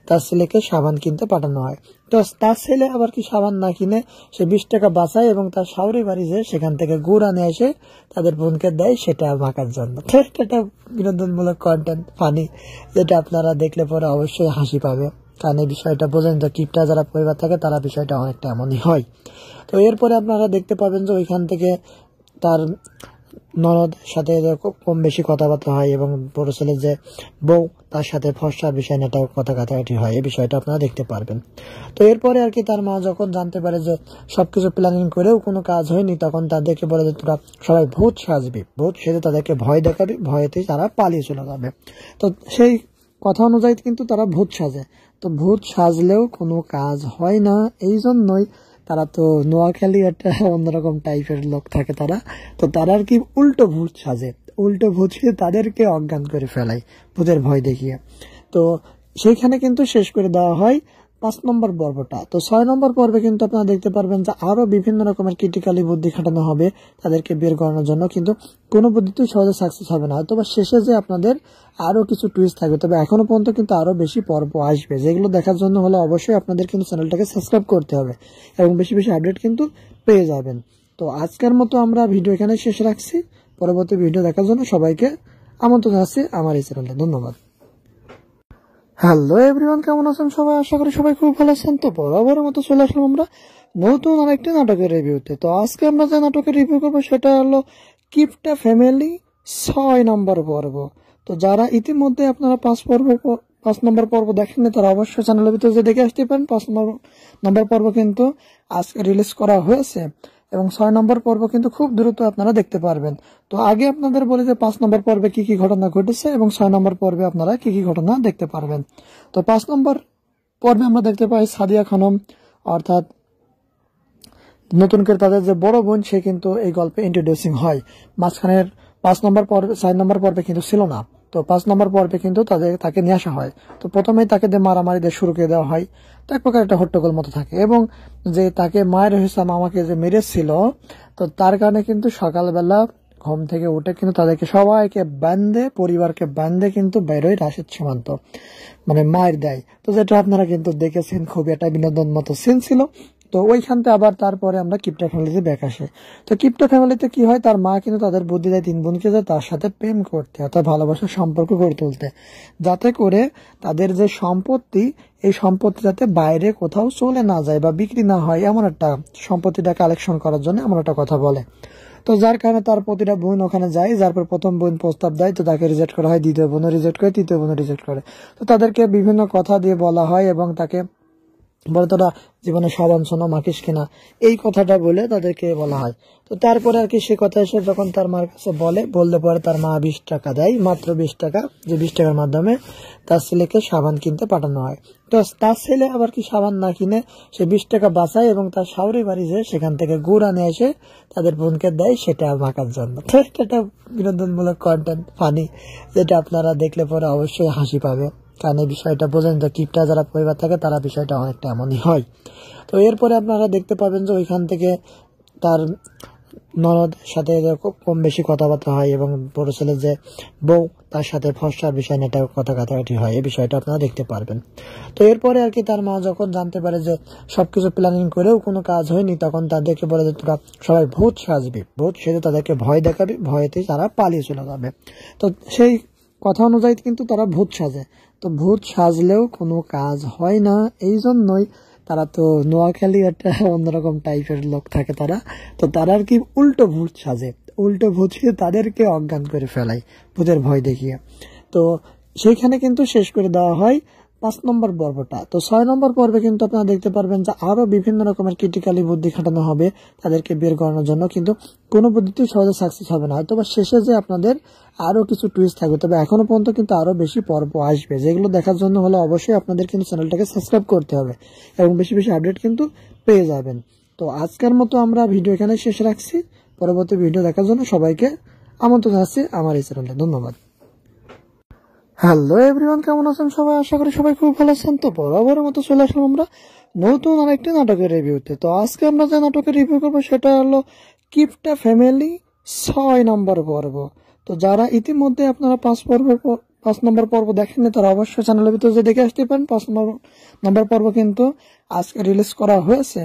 তার ছেলেকে সাবান কিনতে পাঠানো হয়। তো তার ছেলে আবার কি সাবান না কিনে সে 20 টাকা বাঁচায় এবং তার শাশুড়ি বাড়ি যে সেখান থেকে গুড় আনে এসে তাদের বোনকে দেয় সেটা মাখার জন্য। তো এটা বিনোদনমূলক কন্টেন্ট, ফানি, যেটা আপনারা দেখলে পরে অবশ্যই হাসি পাবে, কারণ এই বিষয়টা বোঝেন তো কিপটা যারা পরিবার থাকে তারা বিষয়টা অনেকটা এমনই হয়। তো এরপরে আপনারা দেখতে পাবেন যে ওইখান থেকে তার ননদ সাথে কম বেশি কথাবার্তা হয় এবং বড় ছেলে যে বউ তার সাথে ফর্সার বিষয় নিয়ে কথা কাটাকাটি হয়, এই বিষয়টা আপনারা দেখতে পারবেন। তো এরপরে আর কি তার মা যখন জানতে পারে যে সবকিছু প্ল্যানিং করেও কোনো কাজ হয়নি, তখন তাদেরকে বলে যে তোরা সবাই ভূত সাজবি, ভূত সেজে তাদেরকে ভয় দেখাবি, ভয়েতেই তারা পালিয়ে চলে যাবে। তো সেই কথা অনুযায়ী কিন্তু তারা ভূত সাজে। তো ভূত সাজলেও কোনো কাজ হয় না, এই জন্যই তারা তো নোয়াখালী একটা অন্যরকম টাইপের লোক থাকে তারা। তো তারা আর কি উল্টো ভূত সাজে, উল্টো ভূত সেজে তাদেরকে অজ্ঞান করে ফেলায় ভূতের ভয় দেখিয়ে। তো সেইখানে কিন্তু শেষ করে দেওয়া হয় 5 নম্বর পর্বটা। তো 6 নম্বর পর্বে কিন্তু আপনারা দেখতে পারবেন যে আরো বিভিন্ন রকমের ক্রিটিক্যালি বুদ্ধি খাটানো হবে তাদেরকে বের করানোর জন্য, কিন্তু কোনো বুদ্ধিতেই সহজে সাকসেস হবে না। হয়তো বা শেষে যে আপনাদের আরো কিছু টুইস্ট থাকবে, তবে এখনো পর্যন্ত কিন্তু আরো বেশি পর্ব আসবে, যেগুলো দেখার জন্য হলে অবশ্যই আপনাদের কিন্তু চ্যানেলটাকে সাবস্ক্রাইব করতে হবে এবং বেশি বেশি আপডেট কিন্তু পেয়ে যাবেন। তো আজকের মতো আমরা ভিডিও এখানে শেষ রাখছি। পরবর্তী ভিডিও দেখার জন্য সবাইকে আমন্ত্রণ জানাচ্ছি আমার এই চ্যানেলে। ধন্যবাদ। হ্যালো এভরিওয়ান, কেমন আছেন সবাই? আশা করি সবাই খুব ভালো আছেন। তো বরাবরের মতো চলে আসলাম আমরা নতুন আরেকটি নাটকের রিভিউতে। তো আজকে আমরা যে নাটকের রিভিউ করবো সেটা হলো কিপটা ফ্যামিলি 6 নম্বর পর্ব। তো যারা ইতিমধ্যে আপনারা 5 নম্বর পর্ব দেখেননি তারা অবশ্যই চ্যানেলের ভিতরে যে দেখে আসতে পারেন। 5 নম্বর পর্ব কিন্তু আজকে রিলিজ করা হয়েছে এবং 6 নম্বর পর্ব কিন্তু খুব দ্রুত আপনারা দেখতে পারবেন। তো আগে আপনাদের বলি যে 5 নম্বর পর্বে কি কি ঘটনা ঘটেছে এবং 6 নম্বর পর্বে আপনারা কি কি ঘটনা দেখতে পারবেন। তো 5 নম্বর পর্বে আমরা দেখতে পাই সাদিয়া খানম, অর্থাৎ নতুন করে তাদের যে বড় বোন, সে কিন্তু এই গল্পে ইন্ট্রোডিউসিং হয়। মাঝখানের 5 নম্বর পর্বে 6 নম্বর পর্বে কিন্তু ছিল না। তো 5 নম্বর পর্বে কিন্তু তাকে নিয়ে আসা হয়। তো প্রথমেই তাকে দিয়ে মারামারি দিয়ে শুরু করে দেওয়া হয়। তো এক প্রকার একটা হট্টগোল মতো থাকে এবং যে তাকে মায়ের হিসাব মামাকে যে মেরেছিল, তো তার কারণে কিন্তু সকালবেলা ঘুম থেকে উঠে কিন্তু তাদেরকে সবাইকে বান্ধে, পরিবারকে বান্ধে কিন্তু বেরোয় রাশেদ সীমান্ত, মানে মায়ের দেয়। তো যেটা আপনারা কিন্তু দেখেছেন, খুবই একটা বিনোদন মতো সিন ছিল। তো ওইখানতে আবার তারপরে আমরা কিপটা ফ্যামিলিতে ব্যাক আসে। তো কিপটা ফ্যামিলিতে কি হয়, তার মা কিন্তু তাদের বুদ্ধি দেয় 3 বোনকে যে তার সাথে প্রেম করতে, অর্থাৎ ভালোবাসার সম্পর্ক গড়ে তুলতে, যাতে করে তাদের যে সম্পত্তি, এই সম্পত্তি যাতে বাইরে কোথাও চলে না যায় বা বিক্রি না হয়, এমন একটা সম্পত্তিটা কালেকশন করার জন্য এমন একটা কথা বলে। তো যার কারণে তার প্রতিটা বোন ওখানে যায়, যার পর প্রথম বোন প্রস্তাব দেয়, তো তাকে রিজেক্ট করা হয়, দ্বিতীয় বোনও রিজেক্ট করে, তৃতীয় বোনও রিজেক্ট করে। তো তাদেরকে বিভিন্ন কথা দিয়ে বলা হয় এবং তাকে বলে তোরা জীবনে সাবান শোনো মাখিস কিনা, এই কথাটা বলে তাদেরকে বলা হয়। তো তারপরে আর কি সে কথা এসে যখন তার মার কাছে বললে পরে তার মা 20 টাকা দেয়, মাত্র 20 টাকা, যে 20 টাকার মাধ্যমে তার ছেলেকে সাবান কিনতে পাঠানো হয়। তো তার ছেলে আবার কি সাবান না কিনে সে 20 টাকা বাঁচায় এবং তার শাশুড়ি বাড়ি যে সেখান থেকে গুড় আনে এসে তাদের বোনকে দেয় সেটা মাখার জন্য। তো এটা একটা বিনোদনমূলক কন্টেন্ট, ফানি, যেটা আপনারা দেখলে পরে অবশ্যই হাসি পাবে, কারণ এই বিষয়টা বোঝেন তো কিপটা যারা পরিবার থাকে তারা বিষয়টা অনেকটা এমনই হয়। তো এরপরে আপনারা দেখতে পাবেন যে ওইখান থেকে তার ননদ সাথে কম বেশি কথাবার্তা হয় এবং বড় ছেলে যে বউ তার সাথে ফর্সার বিষয় নিয়ে কথা কাটাকাটি হয়, এই বিষয়টা আপনারা দেখতে পারবেন। তো এরপরে আর কি তার মা যখন জানতে পারে যে সবকিছু প্ল্যানিং করেও কোনো কাজ হয়নি, তখন তাদেরকে বলে যে তোরা সবাই ভূত সাজবি, ভূত সেজে তাদেরকে ভয় দেখাবি, ভয়েতেই তারা পালিয়ে চলে যাবে। তো সেই কথা অনুযায়ী কিন্তু তারা ভূত সাজে। তো ভূত সাজলেও কোনো কাজ হয় না, এই জন্যই তারা তো নোয়াখালী একটা অন্যরকম টাইপের লোক থাকে তারা, তো তারা আর কি উল্টো ভূত সাজে, উল্টো ভূত সেজে তাদেরকে অজ্ঞান করে ফেলায় ভূতের ভয় দেখিয়ে। তো সেইখানে কিন্তু শেষ করে দেওয়া হয় 5 নম্বর পর্বটা। তো 6 নম্বর পর্বে কিন্তু আপনারা দেখতে পারবেন যে আরো বিভিন্ন রকমের ক্রিটিক্যালি বুদ্ধি খাটানো হবে তাদেরকে বের করানোর জন্য, কিন্তু কোনো বুদ্ধিতেই সহজে সাকসেস হবে না। হয়তো বা শেষে যে আপনাদের আরো কিছু টুইস্ট থাকবে, তবে এখনো পর্যন্ত কিন্তু আরো বেশি পর্ব আসবে, যেগুলো দেখার জন্য হলে অবশ্যই আপনাদের কিন্তু চ্যানেলটাকে সাবস্ক্রাইব করতে হবে এবং বেশি বেশি আপডেট কিন্তু পেয়ে যাবেন। তো আজকের মতো আমরা ভিডিও এখানে শেষ রাখছি, পরবর্তী ভিডিও দেখার জন্য সবাইকে আমন্ত্রণ জানাচ্ছি আমার এই চ্যানেলে। ধন্যবাদ। হ্যালো এভরিওয়ান, কেমন আছেন সবাই? আশা করি সবাই খুব ভালো আছেন। তো বরাবরের মতো চলে আসলাম আমরা নতুন আরেকটি নাটকের রিভিউতে। তো আজকে আমরা যে নাটকের রিভিউ করবো সেটা হলো কিপটা ফ্যামিলি 6 নম্বর পর্ব। তো যারা ইতিমধ্যে আপনারা 5 নম্বর পর্ব দেখেননি তারা অবশ্যই চ্যানেলের ভিতরে যে দেখে আসতে পারেন। 5 নম্বর পর্ব কিন্তু আজকে রিলিজ করা হয়েছে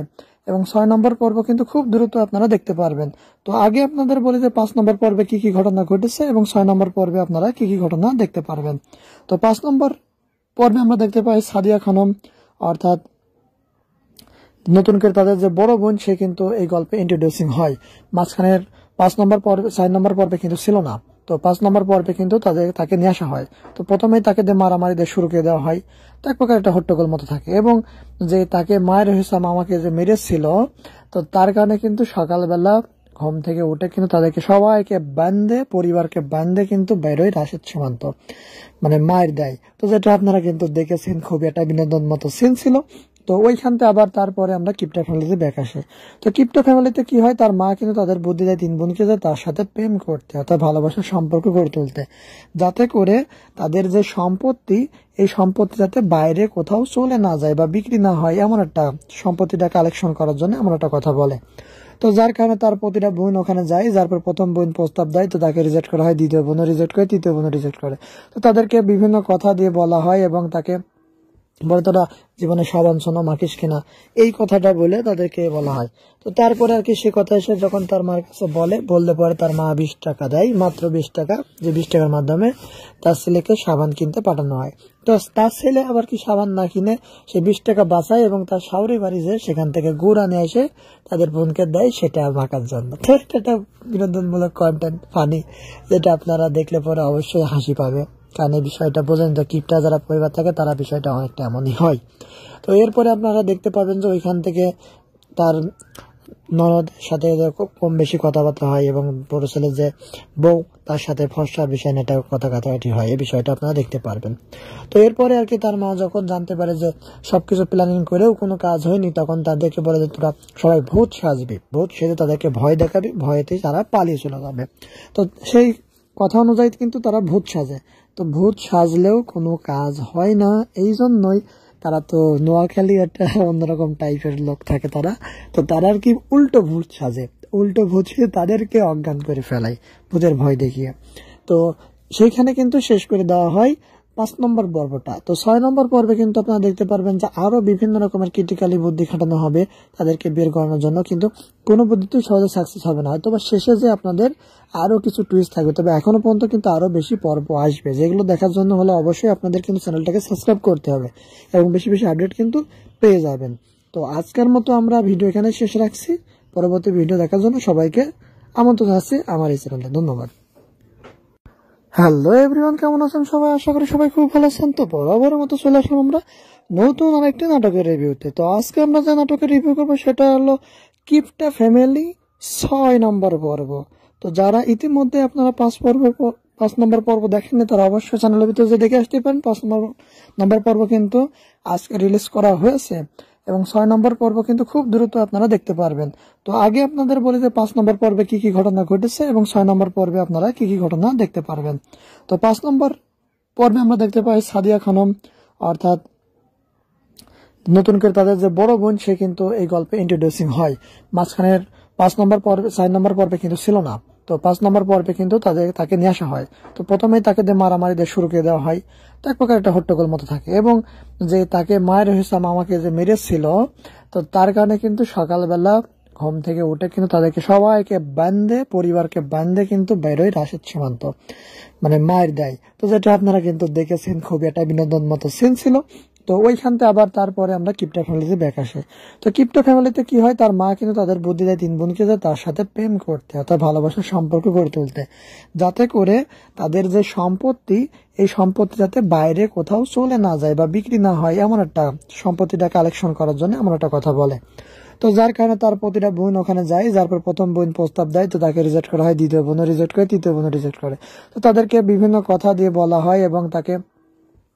এবং 6 নম্বর পর্ব কিন্তু খুব দ্রুত আপনারা দেখতে পারবেন। তো আগে আপনাদের বলি যে 5 নম্বর পর্বে কি কি ঘটনা ঘটেছে এবং 6 নম্বর পর্বে আপনারা কি কি ঘটনা দেখতে পারবেন। তো 5 নম্বর পর্বে আমরা দেখতে পাই সাদিয়া খানম, অর্থাৎ নতুন করে তাদের যে বড় বোন, সে কিন্তু এই গল্পে ইন্ট্রোডিউসিং হয়। মাঝখানের 5 নম্বর পর্বে 6 নম্বর পর্বে কিন্তু ছিল না। তো 5 নম্বর পর্বে কিন্তু তাকে নিয়ে আসা হয়। তো প্রথমেই তাকে দিয়ে মারামারি দিয়ে শুরু করে দেওয়া হয়। তো এক প্রকার একটা হট্টগোল মতো থাকে এবং যে তাকে মায়ের হিসাব আমাকে যে মেরেছিল, তো তার কারণে কিন্তু সকালবেলা ঘুম থেকে উঠে কিন্তু তাদেরকে সবাইকে বান্ধে, পরিবারকে বান্ধে কিন্তু বেরোয় রাশেদ সীমান্ত, মানে মায়ের দেয়। তো যেটা আপনারা কিন্তু দেখেছেন, খুবই একটা বিনোদন মতো সিন ছিল। তো ওইখানতে আবার তারপরে আমরা কিপটা ফ্যামিলিতে ব্যাক আসে। তো কিপটা ফ্যামিলিতে কি হয়, তার মা কিন্তু তাদের বুদ্ধি দেয় 3 বোনকে যে তার সাথে প্রেম করতে, অর্থাৎ ভালোবাসার সম্পর্ক গড়ে তুলতে, যাতে করে তাদের যে সম্পত্তি, এই সম্পত্তি যাতে বাইরে কোথাও চলে না যায় বা বিক্রি না হয়, এমন একটা সম্পত্তিটা কালেকশন করার জন্য এমন একটা কথা বলে। তো যার কারণে তার প্রতিটা বোন ওখানে যায়, যার পর প্রথম বোন প্রস্তাব দেয়, তো তাকে রিজেক্ট করা হয়, দ্বিতীয় বোনও রিজেক্ট করে, তৃতীয় বোনও রিজেক্ট করে। তো তাদেরকে বিভিন্ন কথা দিয়ে বলা হয় এবং তাকে বলে তোরা জীবনে সাবান শোনো মাখিস কিনা, এই কথাটা বলে তাদেরকে বলা হয়। তো তারপরে আর কি সে কথা এসে যখন তার মার কাছে বললে পরে তার মা 20 টাকা দেয়, মাত্র 20 টাকা, যে 20 টাকার মাধ্যমে তার ছেলেকে সাবান কিনতে পাঠানো হয়। তো তার ছেলে আবার কি সাবান না কিনে সে 20 টাকা বাঁচায় এবং তার শাশুড়ি বাড়ি যে সেখান থেকে গুড় আনে এসে তাদের বোনকে দেয় সেটা মাখার জন্য। তো এটা একটা বিনোদনমূলক কন্টেন্ট, ফানি, যেটা আপনারা দেখলে পরে অবশ্যই হাসি পাবে, কারণ এই বিষয়টা বোঝেন তো কিপটা যারা পরিবার থাকে তারা বিষয়টা অনেকটা এমনই হয়। তো এরপরে আপনারা দেখতে পাবেন যে ওইখান থেকে তার ননদ সাথে কম বেশি কথাবার্তা হয় এবং বড় ছেলে যে বউ তার সাথে ফর্সার বিষয় নিয়ে কথা কাটাকাটি হয়, এই বিষয়টা আপনারা দেখতে পারবেন। তো এরপরে আর কি তার মা যখন জানতে পারে যে সবকিছু প্ল্যানিং করেও কোনো কাজ হয়নি, তখন তাদেরকে বলে যে তোরা সবাই ভূত সাজবি, ভূত সেজে তাদেরকে ভয় দেখাবি, ভয়েতেই তারা পালিয়ে চলে যাবে। তো সেই কথা অনুযায়ী কিন্তু তারা ভূত সাজে। তো ভূত সাজলেও কোনো কাজ হয় না, এই জন্যই তারা তো নোয়াখালী একটা অন্যরকম টাইপের লোক থাকে তারা, তো তারা আর কি উল্টো ভূত সাজে, উল্টো ভূত সেজে তাদেরকে অজ্ঞান করে ফেলায় ভূতের ভয় দেখিয়ে। তো সেইখানে কিন্তু শেষ করে দেওয়া হয় 5 নম্বর পর্বটা। তো 6 নম্বর পর্বে কিন্তু আপনারা দেখতে পারবেন যে আরো বিভিন্ন রকমের ক্রিটিক্যালি বুদ্ধি খাটানো হবে তাদেরকে বের করানোর জন্য, কিন্তু কোনো বুদ্ধিতেই সহজে সাকসেস হবে না। হয়তো বা শেষে যে আপনাদের আরো কিছু টুইস্ট থাকবে, তবে এখনো পর্যন্ত কিন্তু আরো বেশি পর্ব আসবে, যেগুলো দেখার জন্য হলে অবশ্যই আপনাদের কিন্তু চ্যানেলটাকে সাবস্ক্রাইব করতে হবে এবং বেশি বেশি আপডেট কিন্তু পেয়ে যাবেন। তো আজকের মতো আমরা ভিডিও এখানে শেষ রাখছি। পরবর্তী ভিডিও দেখার জন্য সবাইকে আমন্ত্রণ জানাচ্ছি আমার এই চ্যানেলে। ধন্যবাদ। হ্যালো এভরিওয়ান, কেমন আছেন সবাই? আশা করি সবাই খুব ভালো আছেন। তো বরাবরের মতো চলে আসলাম আমরা নতুন আরেকটি নাটকের রিভিউতে। তো আজকে আমরা যে নাটকের রিভিউ করবো সেটা হলো কিপটা ফ্যামিলি 6 নম্বর পর্ব। তো যারা ইতিমধ্যে আপনারা 5 নম্বর পর্ব দেখেননি তারা অবশ্যই চ্যানেলের ভিতরে যে দেখে আসতে পারেন। 5 নম্বর পর্ব কিন্তু আজকে রিলিজ করা হয়েছে এবং 6 নম্বর পর্ব কিন্তু খুব দ্রুত আপনারা দেখতে পারবেন। তো আগে আপনাদের বলি যে 5 নম্বর পর্বে কি কি ঘটনা ঘটেছে এবং 6 নম্বর পর্বে আপনারা কি কি ঘটনা দেখতে পারবেন। তো 5 নম্বর পর্বে আমরা দেখতে পাই সাদিয়া খানম, অর্থাৎ নতুন করে তাদের যে বড় বোন, সে কিন্তু এই গল্পে ইন্ট্রোডিউসিং হয়। মাঝখানের 5 নম্বর পর্বে 6 নম্বর পর্বে কিন্তু ছিল না। তো 5 নম্বর পর্বে কিন্তু তাকে নিয়ে আসা হয়। তো প্রথমেই তাকে দিয়ে মারামারি দিয়ে শুরু করে দেওয়া হয়। তো এক প্রকার একটা হট্টগোল মতো থাকে এবং যে তাকে মায়ের হিসাব মামাকে যে মেরেছিল, তো তার কারণে কিন্তু সকালবেলা ঘুম থেকে উঠে কিন্তু তাদেরকে সবাইকে বান্ধে, পরিবারকে বান্ধে কিন্তু বেরোয় রাশেদ সীমান্ত, মানে মায়ের দেয়। তো যেটা আপনারা কিন্তু দেখেছেন, খুবই একটা বিনোদন মতো সিন ছিল। তো ওইখানতে আবার তারপরে আমরা কিপটা ফ্যামিলিতে ব্যাক আসে। তো কিপটা ফ্যামিলিতে কি হয়, তার মা কিন্তু তাদের বুদ্ধি দেয় 3 বোনকে যে তার সাথে প্রেম করতে, অর্থাৎ ভালোবাসার সম্পর্ক গড়ে তুলতে, যাতে করে তাদের যে সম্পত্তি, এই সম্পত্তি যাতে বাইরে কোথাও চলে না যায় বা বিক্রি না হয়, এমন একটা সম্পত্তিটা কালেকশন করার জন্য এমন একটা কথা বলে। তো যার কারণে তার প্রতিটা বোন ওখানে যায়। যার পর প্রথম বোন প্রস্তাব দেয়, তো তাকে রিজেক্ট করা হয়, দ্বিতীয় বোনও রিজেক্ট করে, তৃতীয় বোনও রিজেক্ট করে। তো তাদেরকে বিভিন্ন কথা দিয়ে বলা হয় এবং তাকে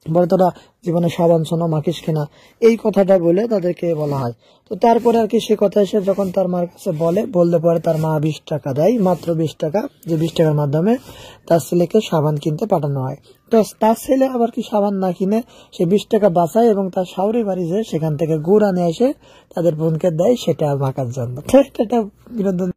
বলে তোরা জীবনে সাবান শোনো মাখিস কিনা, এই কথাটা বলে তাদেরকে বলা হয়। তো তারপরে আর কি সে কথা এসে যখন তার মার কাছে বললে পরে তার মা 20 টাকা দেয়, মাত্র 20 টাকা, যে 20 টাকার মাধ্যমে তার ছেলেকে সাবান কিনতে পাঠানো হয়। তো তার ছেলে আবার কি সাবান না কিনে সে 20 টাকা বাঁচায় এবং তার শাশুড়ি বাড়ি যে সেখান থেকে গুড় আনে এসে তাদের বোনকে দেয় সেটা মাখার জন্য। তো এটা একটা বিনোদন।